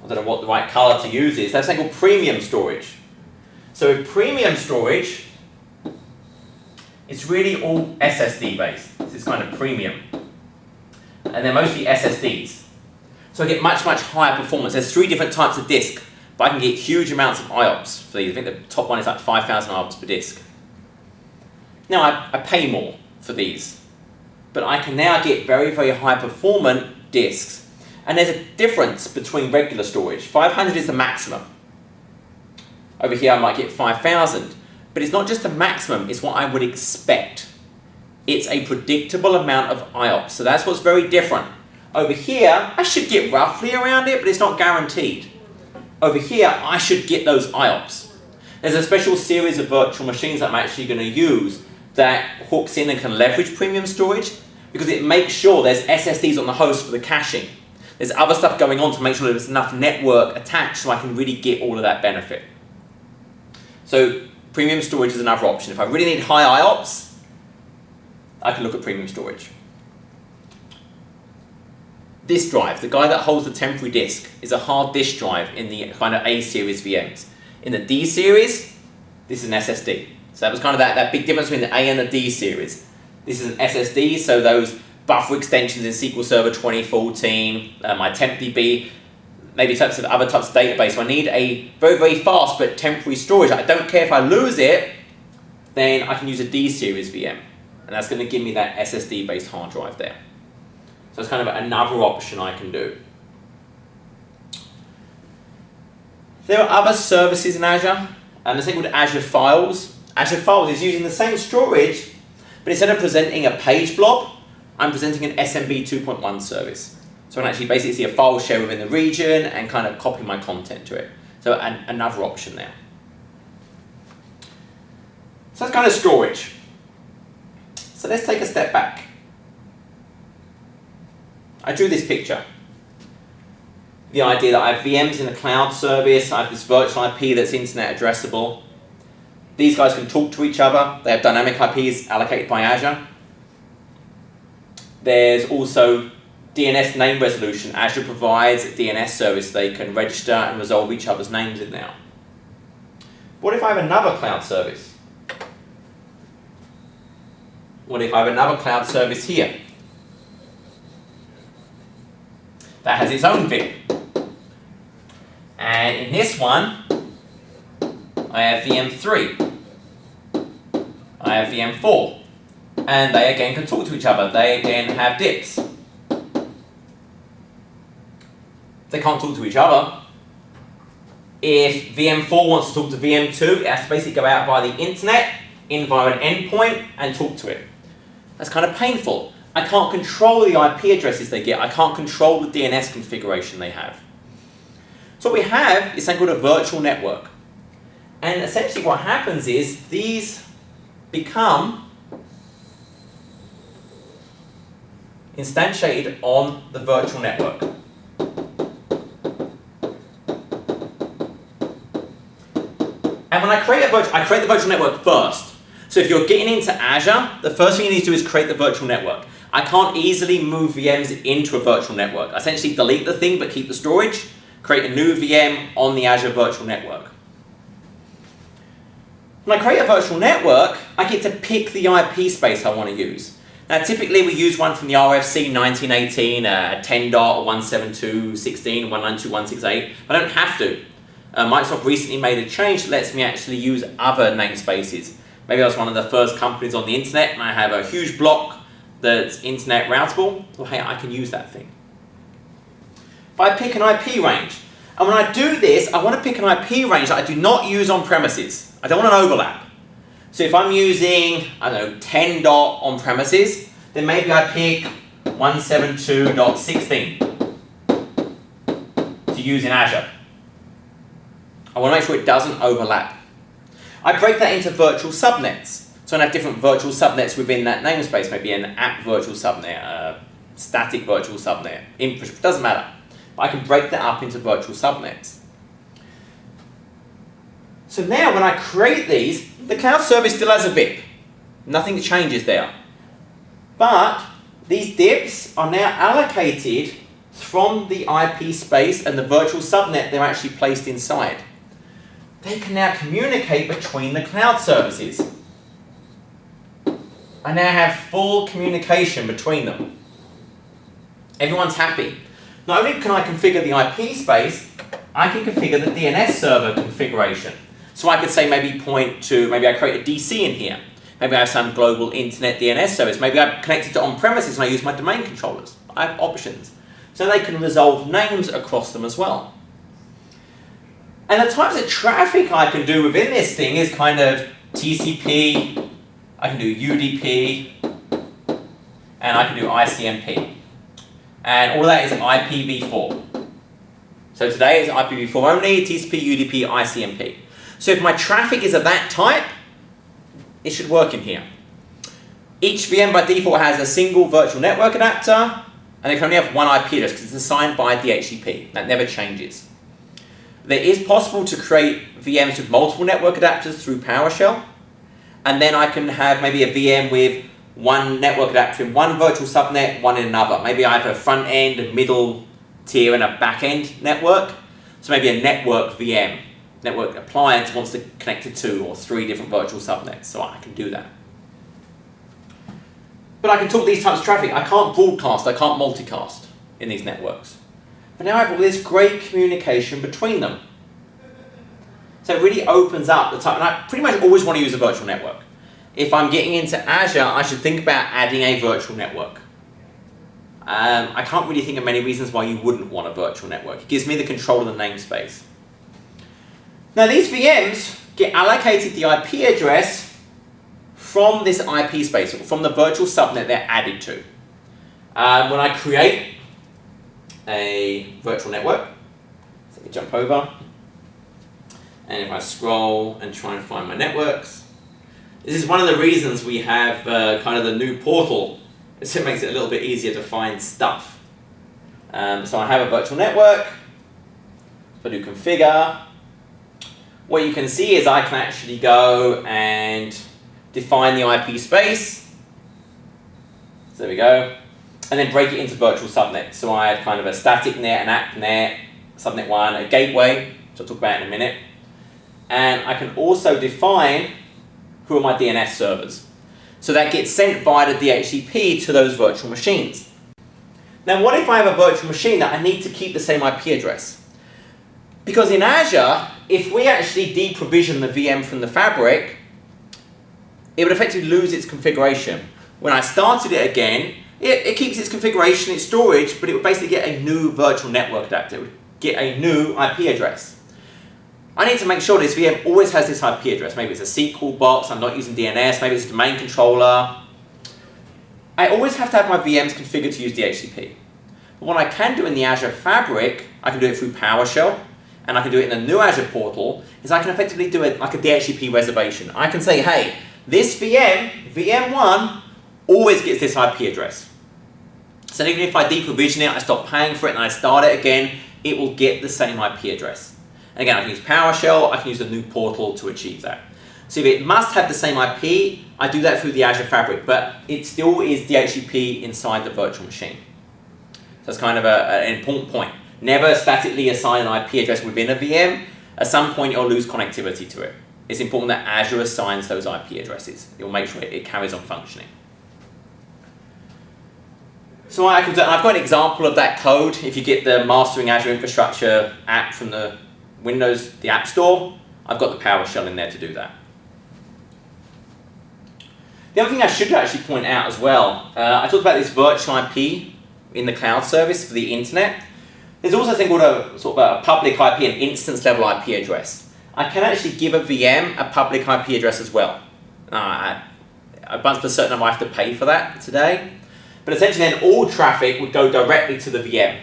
I don't know what the right color to use is, they have something called premium storage. So with premium storage, it's really all SSD based. This is kind of premium. And they're mostly SSDs. So I get much, much higher performance. There's 3 different types of disk, but I can get huge amounts of IOPS for these. I think the top one is like 5,000 IOPS per disk. Now I pay more for these, but I can now get very, very high performant disks. And there's a difference between regular storage. 500 is the maximum. Over here I might get 5,000, but it's not just a maximum, it's what I would expect. It's a predictable amount of IOPS, so that's what's very different. Over here, I should get roughly around it, but it's not guaranteed. Over here, I should get those IOPS. There's a special series of virtual machines that I'm actually going to use that hooks in and can leverage premium storage, because it makes sure there's SSDs on the host for the caching. There's other stuff going on to make sure there's enough network attached so I can really get all of that benefit. So premium storage is another option. If I really need high IOPS, I can look at premium storage. This drive, the guy that holds the temporary disk, is a hard disk drive in the kind of A series VMs. In the D series, this is an SSD. So that was kind of that big difference between the A and the D series. This is an SSD, so those buffer extensions in SQL Server 2014, my TempDB, maybe types of other types of database. So I need a very, very fast but temporary storage. I don't care if I lose it, then I can use a D series VM. And that's going to give me that SSD based hard drive there. So it's kind of another option I can do. There are other services in Azure, and there's something called Azure Files. Azure Files is using the same storage, but instead of presenting a page blob, I'm presenting an SMB 2.1 service. So I can actually basically see a file share within the region and kind of copy my content to it. So another option there. So that's kind of storage. So let's take a step back. I drew this picture. The idea that I have VMs in a cloud service, I have this virtual IP that's internet addressable. These guys can talk to each other. They have dynamic IPs allocated by Azure. There's also DNS name resolution. Azure provides a DNS service they can register and resolve each other's names in now. What if I have another cloud service? What if I have another cloud service here that has its own VM? And in this one, I have VM3. I have VM4. And they again can talk to each other. They again have dips. They can't talk to each other. If VM4 wants to talk to VM2, it has to basically go out via the internet, in via an endpoint, and talk to it. That's kind of painful. I can't control the IP addresses they get. I can't control the DNS configuration they have. So what we have is something called a virtual network. And essentially what happens is these become instantiated on the virtual network. And when I create the virtual network first. So if you're getting into Azure, the first thing you need to do is create the virtual network. I can't easily move VMs into a virtual network. I essentially delete the thing but keep the storage, create a new VM on the Azure virtual network. When I create a virtual network, I get to pick the IP space I want to use. Now typically we use one from the RFC 1918, 10.172.16, 192.168. I don't have to. Microsoft recently made a change that lets me actually use other namespaces. Maybe I was one of the first companies on the internet and I have a huge block that's internet routable. Well, hey, I can use that thing. If I pick an IP range, and when I do this, I want to pick an IP range that I do not use on premises. I don't want an overlap. So if I'm using, I don't know, 10 dot on premises, then maybe I pick 172.16 to use in Azure. I want to make sure it doesn't overlap. I break that into virtual subnets. So I have different virtual subnets within that namespace, maybe an app virtual subnet, a static virtual subnet, infrastructure, doesn't matter. But I can break that up into virtual subnets. So now when I create these, the cloud service still has a VIP. Nothing changes there. But these dips are now allocated from the IP space and the virtual subnet they're actually placed inside. They can now communicate between the cloud services. I now have full communication between them. Everyone's happy. Not only can I configure the IP space, I can configure the DNS server configuration. So I could say maybe maybe I create a DC in here. Maybe I have some global internet DNS service. Maybe I'm connected to on-premises and I use my domain controllers. I have options. So they can resolve names across them as well. And the types of traffic I can do within this thing is kind of TCP, I can do UDP, and I can do ICMP. And all of that is IPv4. So today is IPv4 only, TCP, UDP, ICMP. So if my traffic is of that type, it should work in here. Each VM by default has a single virtual network adapter, and they can only have one IP address because it's assigned by DHCP. That never changes. It is possible to create VMs with multiple network adapters through PowerShell, and then I can have maybe a VM with one network adapter in one virtual subnet, one in another. Maybe I have a front end, a middle tier, and a back end network. So maybe a network VM, network appliance wants to connect to 2 or 3 different virtual subnets, so I can do that. But I can talk these types of traffic. I can't broadcast, I can't multicast in these networks. But now I have all this great communication between them. So it really opens up the type, and I pretty much always want to use a virtual network. If I'm getting into Azure, I should think about adding a virtual network. I can't really think of many reasons why you wouldn't want a virtual network. It gives me the control of the namespace. Now these VMs get allocated the IP address from this IP space, from the virtual subnet they're added to. When I create a virtual network, so let me jump over, and if I scroll and try and find my networks, this is one of the reasons we have kind of the new portal, so it makes it a little bit easier to find stuff. So I have a virtual network, if I do configure, what you can see is I can actually go and define the IP space, so there we go, and then break it into virtual subnets. So I had kind of a static net, an app net, subnet 1, a gateway, which I'll talk about in a minute, and I can also define who are my DNS servers. So that gets sent via the DHCP to those virtual machines. Now what if I have a virtual machine that I need to keep the same IP address? Because in Azure, if we actually deprovision the VM from the fabric, it would effectively lose its configuration. When I started it again, it keeps its configuration, its storage, but it would basically get a new virtual network adapter. It would get a new IP address. I need to make sure this VM always has this IP address. Maybe it's a SQL box, I'm not using DNS, maybe it's a domain controller. I always have to have my VMs configured to use DHCP. But what I can do in the Azure Fabric, I can do it through PowerShell, and I can do it in the new Azure portal, is I can effectively do it like a DHCP reservation. I can say, hey, this VM, VM1, always gets this IP address. So even if I deprovision it, I stop paying for it, and I start it again, it will get the same IP address. And again, I can use PowerShell, I can use the new portal to achieve that. So if it must have the same IP, I do that through the Azure Fabric, but it still is DHCP inside the virtual machine. So that's kind of an important point. Never statically assign an IP address within a VM. At some point, you'll lose connectivity to it. It's important that Azure assigns those IP addresses. It will make sure it carries on functioning. So I've got an example of that code. If you get the Mastering Azure Infrastructure app from the Windows, the App Store, I've got the PowerShell in there to do that. The other thing I should actually point out as well, I talked about this virtual IP in the cloud service for the internet. There's also a thing called a public IP, an instance level IP address. I can actually give a VM a public IP address as well. But for certain I have to pay for that today. But essentially then all traffic would go directly to the VM.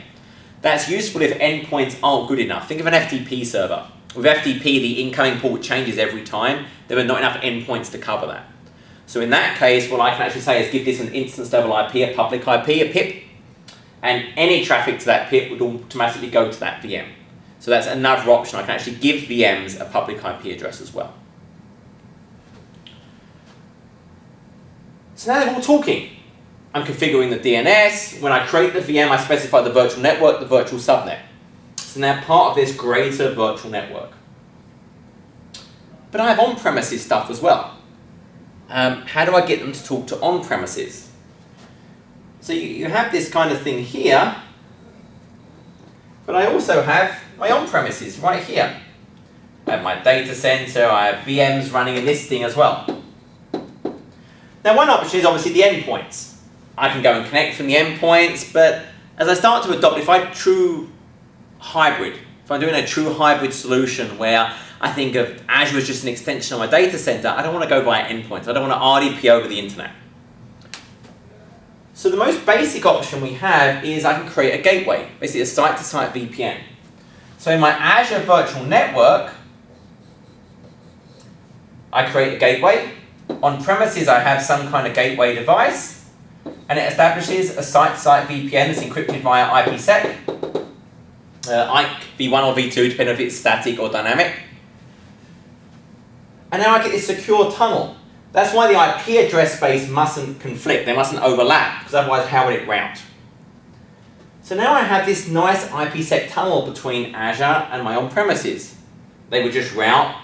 That's useful if endpoints aren't good enough. Think of an FTP server. With FTP, the incoming port changes every time. There are not enough endpoints to cover that. So in that case, what I can actually say is give this an instance level IP, a public IP, a PIP, and any traffic to that PIP would automatically go to that VM. So that's another option. I can actually give VMs a public IP address as well. So now they're all talking. I'm configuring the DNS. When I create the VM, I specify the virtual network, the virtual subnet. So now part of this greater virtual network. But I have on-premises stuff as well. How do I get them to talk to on-premises? So you have this kind of thing here, but I also have my on-premises right here. I have my data center, I have VMs running in this thing as well. Now one option is obviously the endpoints. I can go and connect from the endpoints, but as I start to adopt, if I'm doing a true hybrid solution where I think of Azure as just an extension of my data center, I don't want to go via endpoints. I don't want to RDP over the internet. So the most basic option we have is I can create a gateway, basically a site-to-site VPN. So in my Azure virtual network, I create a gateway. On premises, I have some kind of gateway device, and it establishes a site-to-site VPN that's encrypted via IPsec, v1 or v2, depending if it's static or dynamic. And now I get this secure tunnel. That's why the IP address space mustn't conflict, they mustn't overlap, because otherwise how would it route? So now I have this nice IPsec tunnel between Azure and my on-premises. They would just route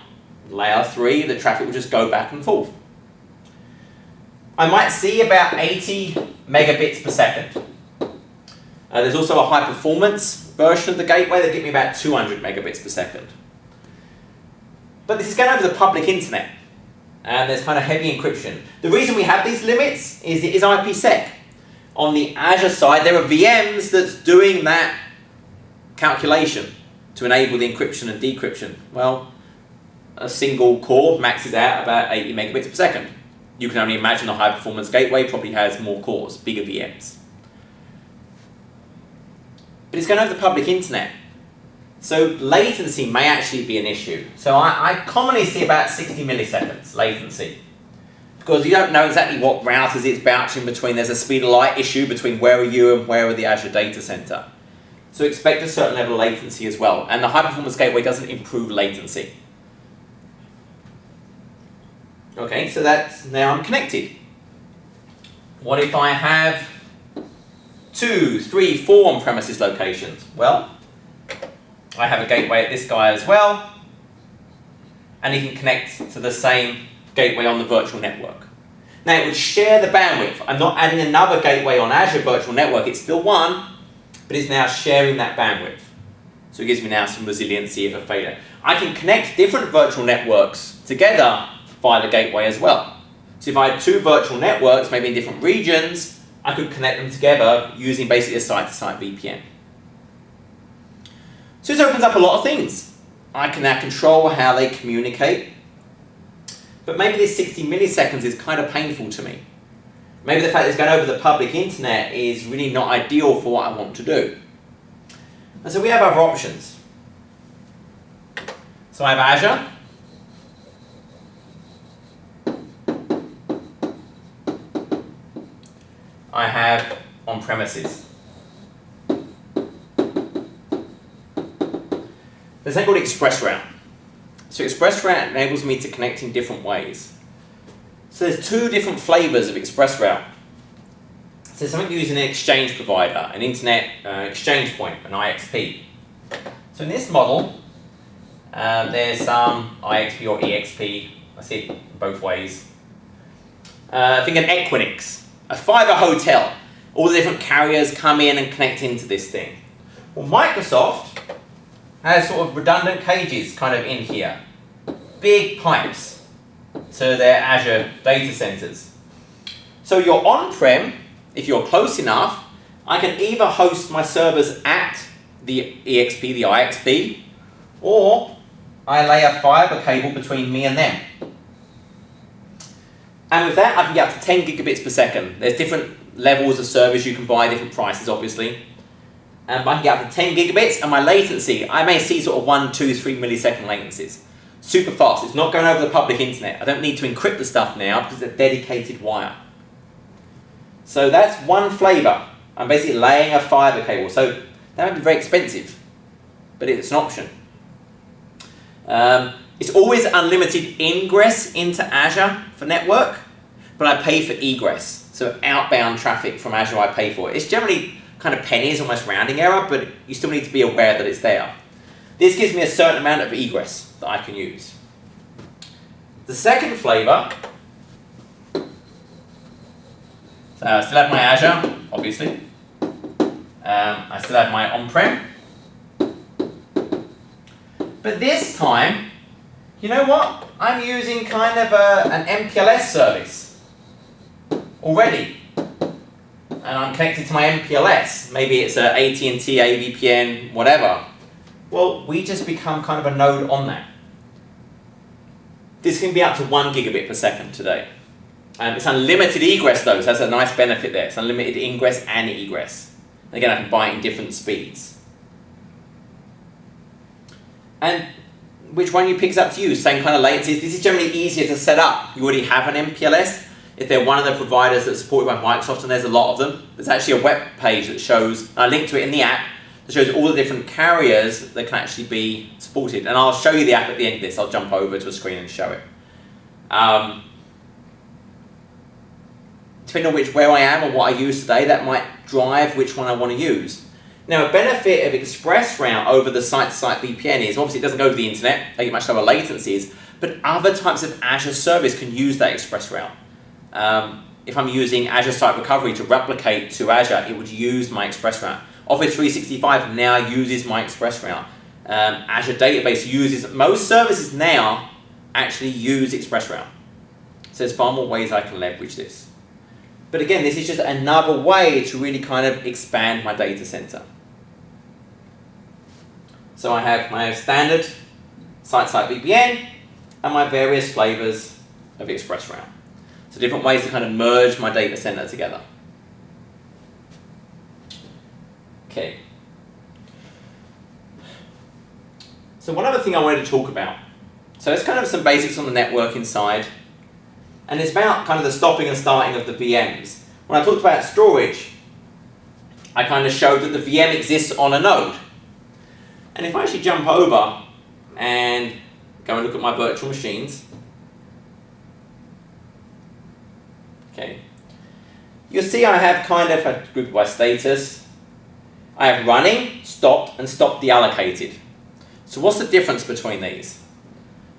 layer 3, the traffic would just go back and forth. I might see about 80 megabits per second. There's also a high performance version of the gateway that gives me about 200 megabits per second. But this is going over the public internet, and there's kind of heavy encryption. The reason we have these limits is it is IPsec. On the Azure side, there are VMs that's doing that calculation to enable the encryption and decryption. Well, a single core maxes out about 80 megabits per second. You can only imagine a high-performance gateway probably has more cores, bigger VMs. But it's going over the public internet. So latency may actually be an issue. So I commonly see about 60 milliseconds latency. Because you don't know exactly what routers it's bouncing between. There's a speed of light issue between where are you and where are the Azure data center. So expect a certain level of latency as well. And the high-performance gateway doesn't improve latency. Okay, so that's now I'm connected. What if I have 2, 3, 4 on-premises locations? Well, I have a gateway at this guy as well, and you can connect to the same gateway on the virtual network. Now it would share the bandwidth. I'm not adding another gateway on Azure Virtual Network, it's still one, but it's now sharing that bandwidth. So it gives me now some resiliency if a failure. I can connect different virtual networks together via the gateway as well. So if I had 2 virtual networks, maybe in different regions, I could connect them together using basically a site-to-site VPN. So this opens up a lot of things. I can now control how they communicate, but maybe this 60 milliseconds is kind of painful to me. Maybe the fact that it's going over the public internet is really not ideal for what I want to do. And so we have other options. So I have Azure. I have on-premises. There's something called ExpressRoute. So ExpressRoute enables me to connect in different ways. So there's 2 different flavors of ExpressRoute. So there's something using an exchange provider, an internet exchange point, an IXP. So in this model, there's some IXP or EXP. I see it both ways. Think an Equinix, a fiber hotel. All the different carriers come in and connect into this thing. Well, Microsoft has sort of redundant cages kind of in here. Big pipes to their Azure data centers. So you're on-prem, if you're close enough, I can either host my servers at the EXP, the IXP, or I lay a fiber cable between me and them. And with that, I can get up to 10 gigabits per second. There's different levels of service you can buy, different prices, obviously. I can get up to 10 gigabits, and my latency, I may see sort of 1, 2, 3 millisecond latencies. Super fast. It's not going over the public internet. I don't need to encrypt the stuff now because it's a dedicated wire. So that's one flavor. I'm basically laying a fiber cable. So that would be very expensive, but it's an option. It's always unlimited ingress into Azure for network, but I pay for egress. So outbound traffic from Azure I pay for. It's generally kind of pennies, almost rounding error, but you still need to be aware that it's there. This gives me a certain amount of egress that I can use. The second flavor, so I still have my Azure, obviously. I still have my on-prem. But this time, you know what? I'm using kind of an MPLS service already. And I'm connected to my MPLS. Maybe it's a AT&T, AVPN, whatever. Well, we just become kind of a node on that. This can be up to 1 gigabit per second today. It's unlimited egress though, so that's a nice benefit there. It's unlimited ingress and egress. And again, I can buy it in different speeds. And which one you picks up to you? Same kind of latencies. This is generally easier to set up. You already have an MPLS. If they're one of the providers that's supported by Microsoft, and there's a lot of them, there's actually a web page that shows, I linked to it in the app, that shows all the different carriers that can actually be supported. And I'll show you the app at the end of this. I'll jump over to a screen and show it. Depending on where I am or what I use today, that might drive which one I want to use. Now, a benefit of ExpressRoute over the site-to-site VPN is, obviously it doesn't go over the internet, they get much lower latencies, but other types of Azure service can use that ExpressRoute. If I'm using Azure Site Recovery to replicate to Azure, it would use my ExpressRoute. Office 365 now uses my ExpressRoute. Azure Database uses, most services now actually use ExpressRoute. So there's far more ways I can leverage this. But again, this is just another way to really kind of expand my data center. So I have my standard site-to-site VPN and my various flavors of ExpressRoute. So different ways to kind of merge my data center together. Okay. So one other thing I wanted to talk about. So it's kind of some basics on the networking side. And it's about kind of the stopping and starting of the VMs. When I talked about storage, I kind of showed that the VM exists on a node. And if I actually jump over and go and look at my virtual machines, okay, you'll see I have kind of a group by status. I have running, stopped, and stopped deallocated. So what's the difference between these?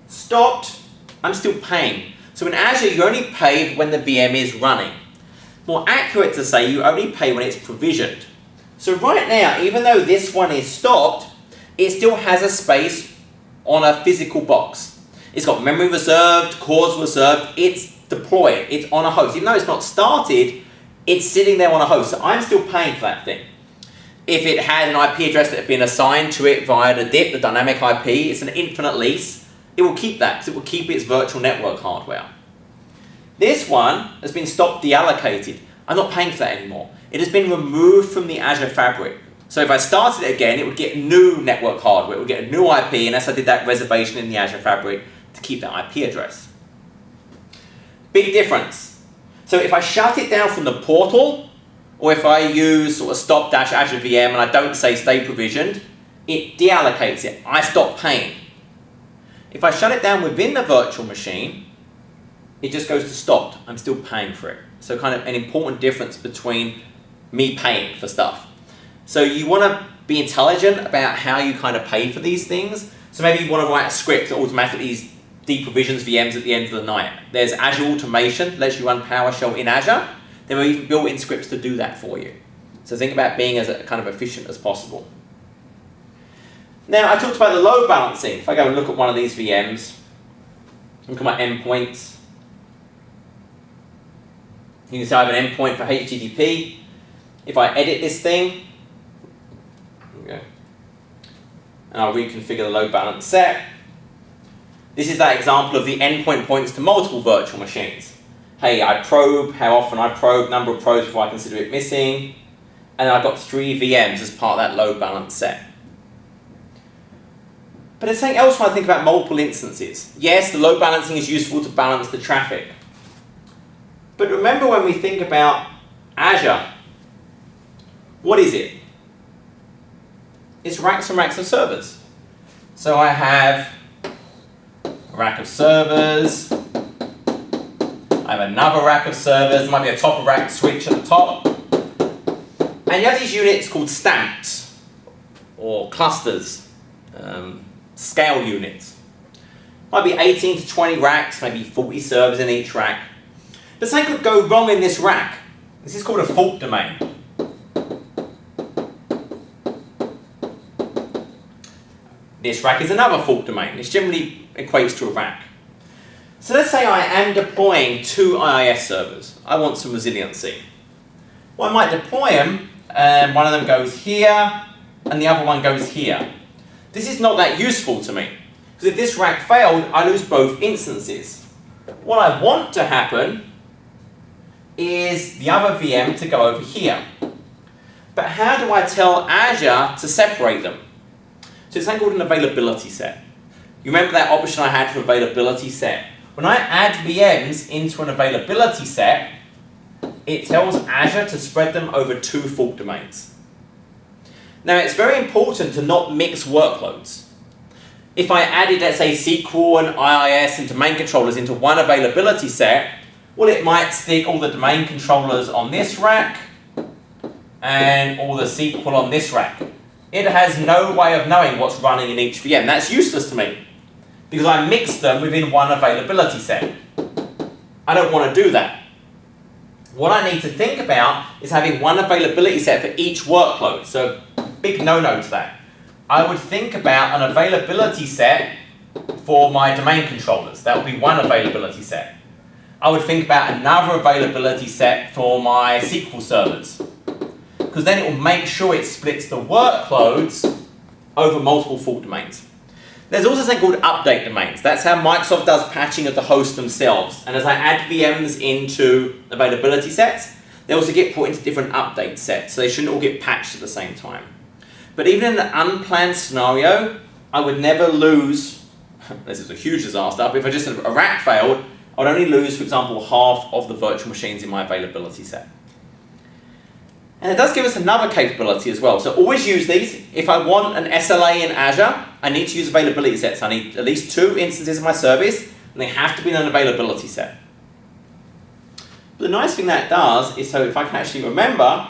Stopped, I'm still paying. So in Azure, you only pay when the VM is running. More accurate to say, you only pay when it's provisioned. So right now, even though this one is stopped, it still has a space on a physical box. It's got memory reserved, cores reserved, it's deployed, it's on a host. Even though it's not started, it's sitting there on a host. So I'm still paying for that thing. If it had an IP address that had been assigned to it via the DIP, the dynamic IP, it's an infinite lease. It will keep that, because it will keep its virtual network hardware. This one has been stopped deallocated. I'm not paying for that anymore. It has been removed from the Azure fabric. So if I started it again, it would get new network hardware, it would get a new IP, unless I did that reservation in the Azure fabric to keep that IP address. Big difference. So if I shut it down from the portal, or if I use sort of stop-Azure VM and I don't say stay provisioned, it deallocates it. I stop paying. If I shut it down within the virtual machine, it just goes to stopped. I'm still paying for it. So kind of an important difference between me paying for stuff. So you want to be intelligent about how you kind of pay for these things. So maybe you want to write a script that automatically deprovisions VMs at the end of the night. There's Azure Automation, lets you run PowerShell in Azure. There are even built-in scripts to do that for you. So think about being as kind of efficient as possible. Now, I talked about the load balancing. If I go and look at one of these VMs, look at my endpoints, you can see I have an endpoint for HTTP. If I edit this thing, there we go, and I'll reconfigure the load balance set. This is that example of the endpoint points to multiple virtual machines. Hey, I probe, how often I probe, number of probes before I consider it missing, and I've got 3 VMs as part of that load balance set. But there's something else when I think about multiple instances. Yes, the load balancing is useful to balance the traffic. But remember when we think about Azure, what is it? It's racks and racks of servers. So I have a rack of servers, I have another rack of servers, there might be a top of rack switch at the top. And you have these units called stamps, or clusters, scale units. Might be 18 to 20 racks, maybe 40 servers in each rack. But something could go wrong in this rack. This is called a fault domain. This rack is another fault domain. This generally equates to a rack. So let's say I am deploying 2 IaaS servers. I want some resiliency. Well, I might deploy them, and one of them goes here, and the other one goes here. This is not that useful to me, because if this rack failed, I lose both instances. What I want to happen is the other VM to go over here. But how do I tell Azure to separate them? So it's something called an availability set. You remember that option I had for availability set? When I add VMs into an availability set, it tells Azure to spread them over 2 fault domains. Now, it's very important to not mix workloads. If I added, let's say, SQL and IaaS and domain controllers into one availability set, well, it might stick all the domain controllers on this rack and all the SQL on this rack. It has no way of knowing what's running in each VM. That's useless to me, because I mixed them within one availability set. I don't want to do that. What I need to think about is having one availability set for each workload. So, big no-no to that. I would think about an availability set for my domain controllers. That would be one availability set. I would think about another availability set for my SQL servers, because then it will make sure it splits the workloads over multiple fault domains. There's also something called update domains. That's how Microsoft does patching of the hosts themselves. And as I add VMs into availability sets, they also get put into different update sets, so they shouldn't all get patched at the same time. But even in an unplanned scenario, I would never lose, this is a huge disaster, but if I just had a rack failed, I would only lose, for example, half of the virtual machines in my availability set. And it does give us another capability as well. So always use these. If I want an SLA in Azure, I need to use availability sets. I need at least 2 instances of my service, and they have to be in an availability set. But the nice thing that does is, so if I can actually remember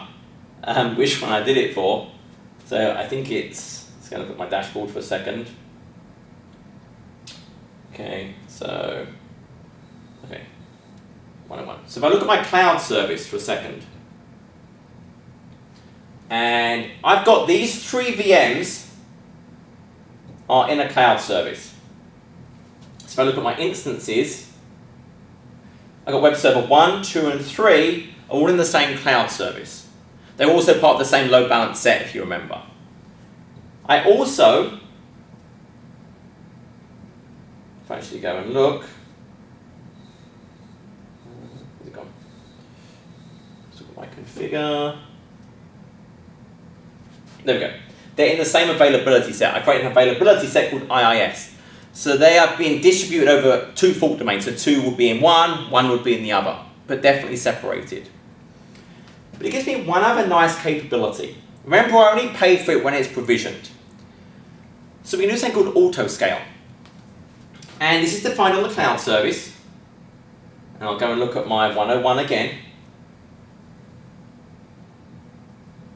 which one I did it for, so I think it's, let's go look at my dashboard for a second. Okay, so, okay, 101. So if I look at my cloud service for a second, and I've got these 3 VMs are in a cloud service. So if I look at my instances, I've got web server 1, 2, and 3 are all in the same cloud service. They're also part of the same load balance set, if you remember. I also, if I actually go and look, where's it gone? Let's look at my configure. There we go. They're in the same availability set. I created an availability set called IaaS. So they are being distributed over 2 fault domains. So 2 would be in one would be in the other, but definitely separated. But it gives me one other nice capability. Remember, I only pay for it when it's provisioned. So we can do something called auto-scale. And this is defined on the cloud service. And I'll go and look at my 101 again.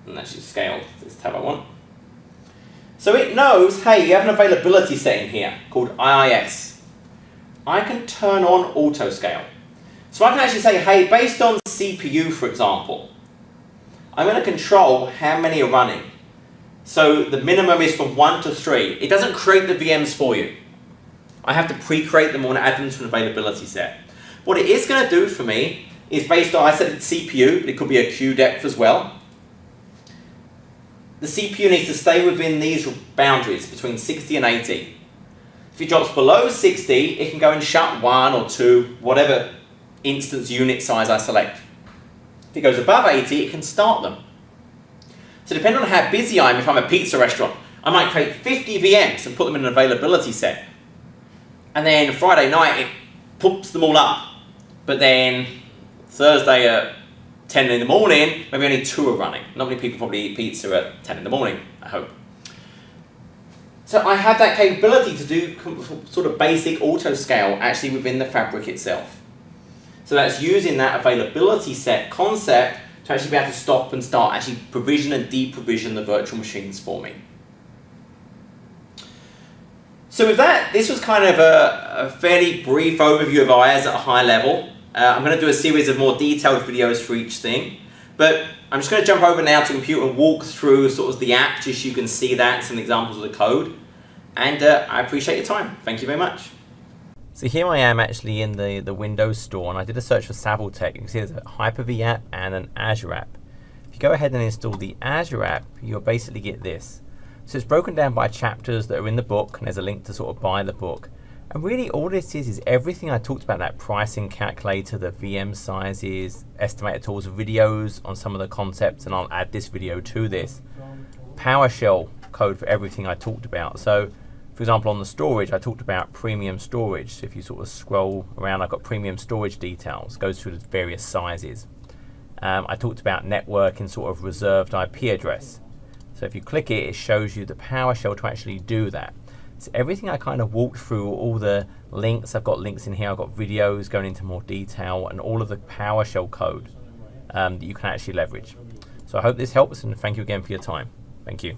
And that's just scaled to this tab I want. So it knows, hey, you have an availability set in here called IaaS. I can turn on auto scale. So I can actually say, hey, based on CPU, for example, I'm going to control how many are running. So the minimum is from 1 to 3. It doesn't create the VMs for you. I have to pre-create them or add them to an availability set. What it is going to do for me is based on, I said it's CPU, but it could be a queue depth as well. The CPU needs to stay within these boundaries between 60 and 80. If it drops below 60, it can go and shut 1 or 2, whatever instance unit size I select. If it goes above 80, it can start them. So depending on how busy I am, if I'm a pizza restaurant, I might create 50 VMs and put them in an availability set. And then Friday night, it pumps them all up. But then Thursday at 10 in the morning, maybe only 2 are running. Not many people probably eat pizza at 10 in the morning, I hope. So I have that capability to do sort of basic auto scale actually within the fabric itself. So that's using that availability set concept to actually be able to stop and start actually provision and deprovision the virtual machines for me. So with that, this was kind of a fairly brief overview of IaaS at a high level. I'm going to do a series of more detailed videos for each thing, but I'm just going to jump over now to computer and walk through sort of the app just so you can see that, some examples of the code. And I appreciate your time. Thank you very much. So here I am actually in the Windows Store, and I did a search for Saviltech. You can see there's a Hyper-V app and an Azure app. If you go ahead and install the Azure app, you'll basically get this. So it's broken down by chapters that are in the book, and there's a link to sort of buy the book. And really all this is everything I talked about, that pricing calculator, the VM sizes, estimator tools, videos on some of the concepts, and I'll add this video to this. PowerShell code for everything I talked about. So for example, on the storage, I talked about premium storage. So if you sort of scroll around, I've got premium storage details, goes through the various sizes. I talked about network and sort of reserved IP address. So if you click it, it shows you the PowerShell to actually do that. So everything I kind of walked through, all the links, I've got links in here, I've got videos going into more detail, and all of the PowerShell code that you can actually leverage. So I hope this helps, and thank you again for your time. Thank you.